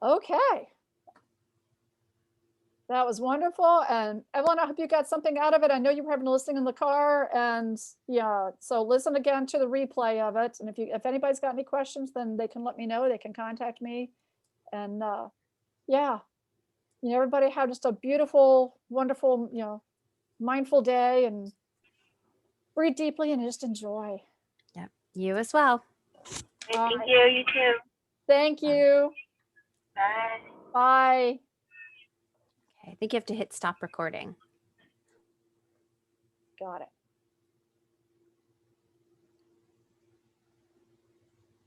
Okay. That was wonderful. And Evelyn, I hope you got something out of it. I know you were having to listen in the car, and yeah, so listen again to the replay of it. And if anybody's got any questions, then they can let me know. They can contact me. And yeah, everybody have just a beautiful, wonderful, mindful day, and breathe deeply and just enjoy. Yep. You as well. Thank right. you. You too. Thank you. Bye. Bye. Okay. I think you have to hit stop recording. Got it.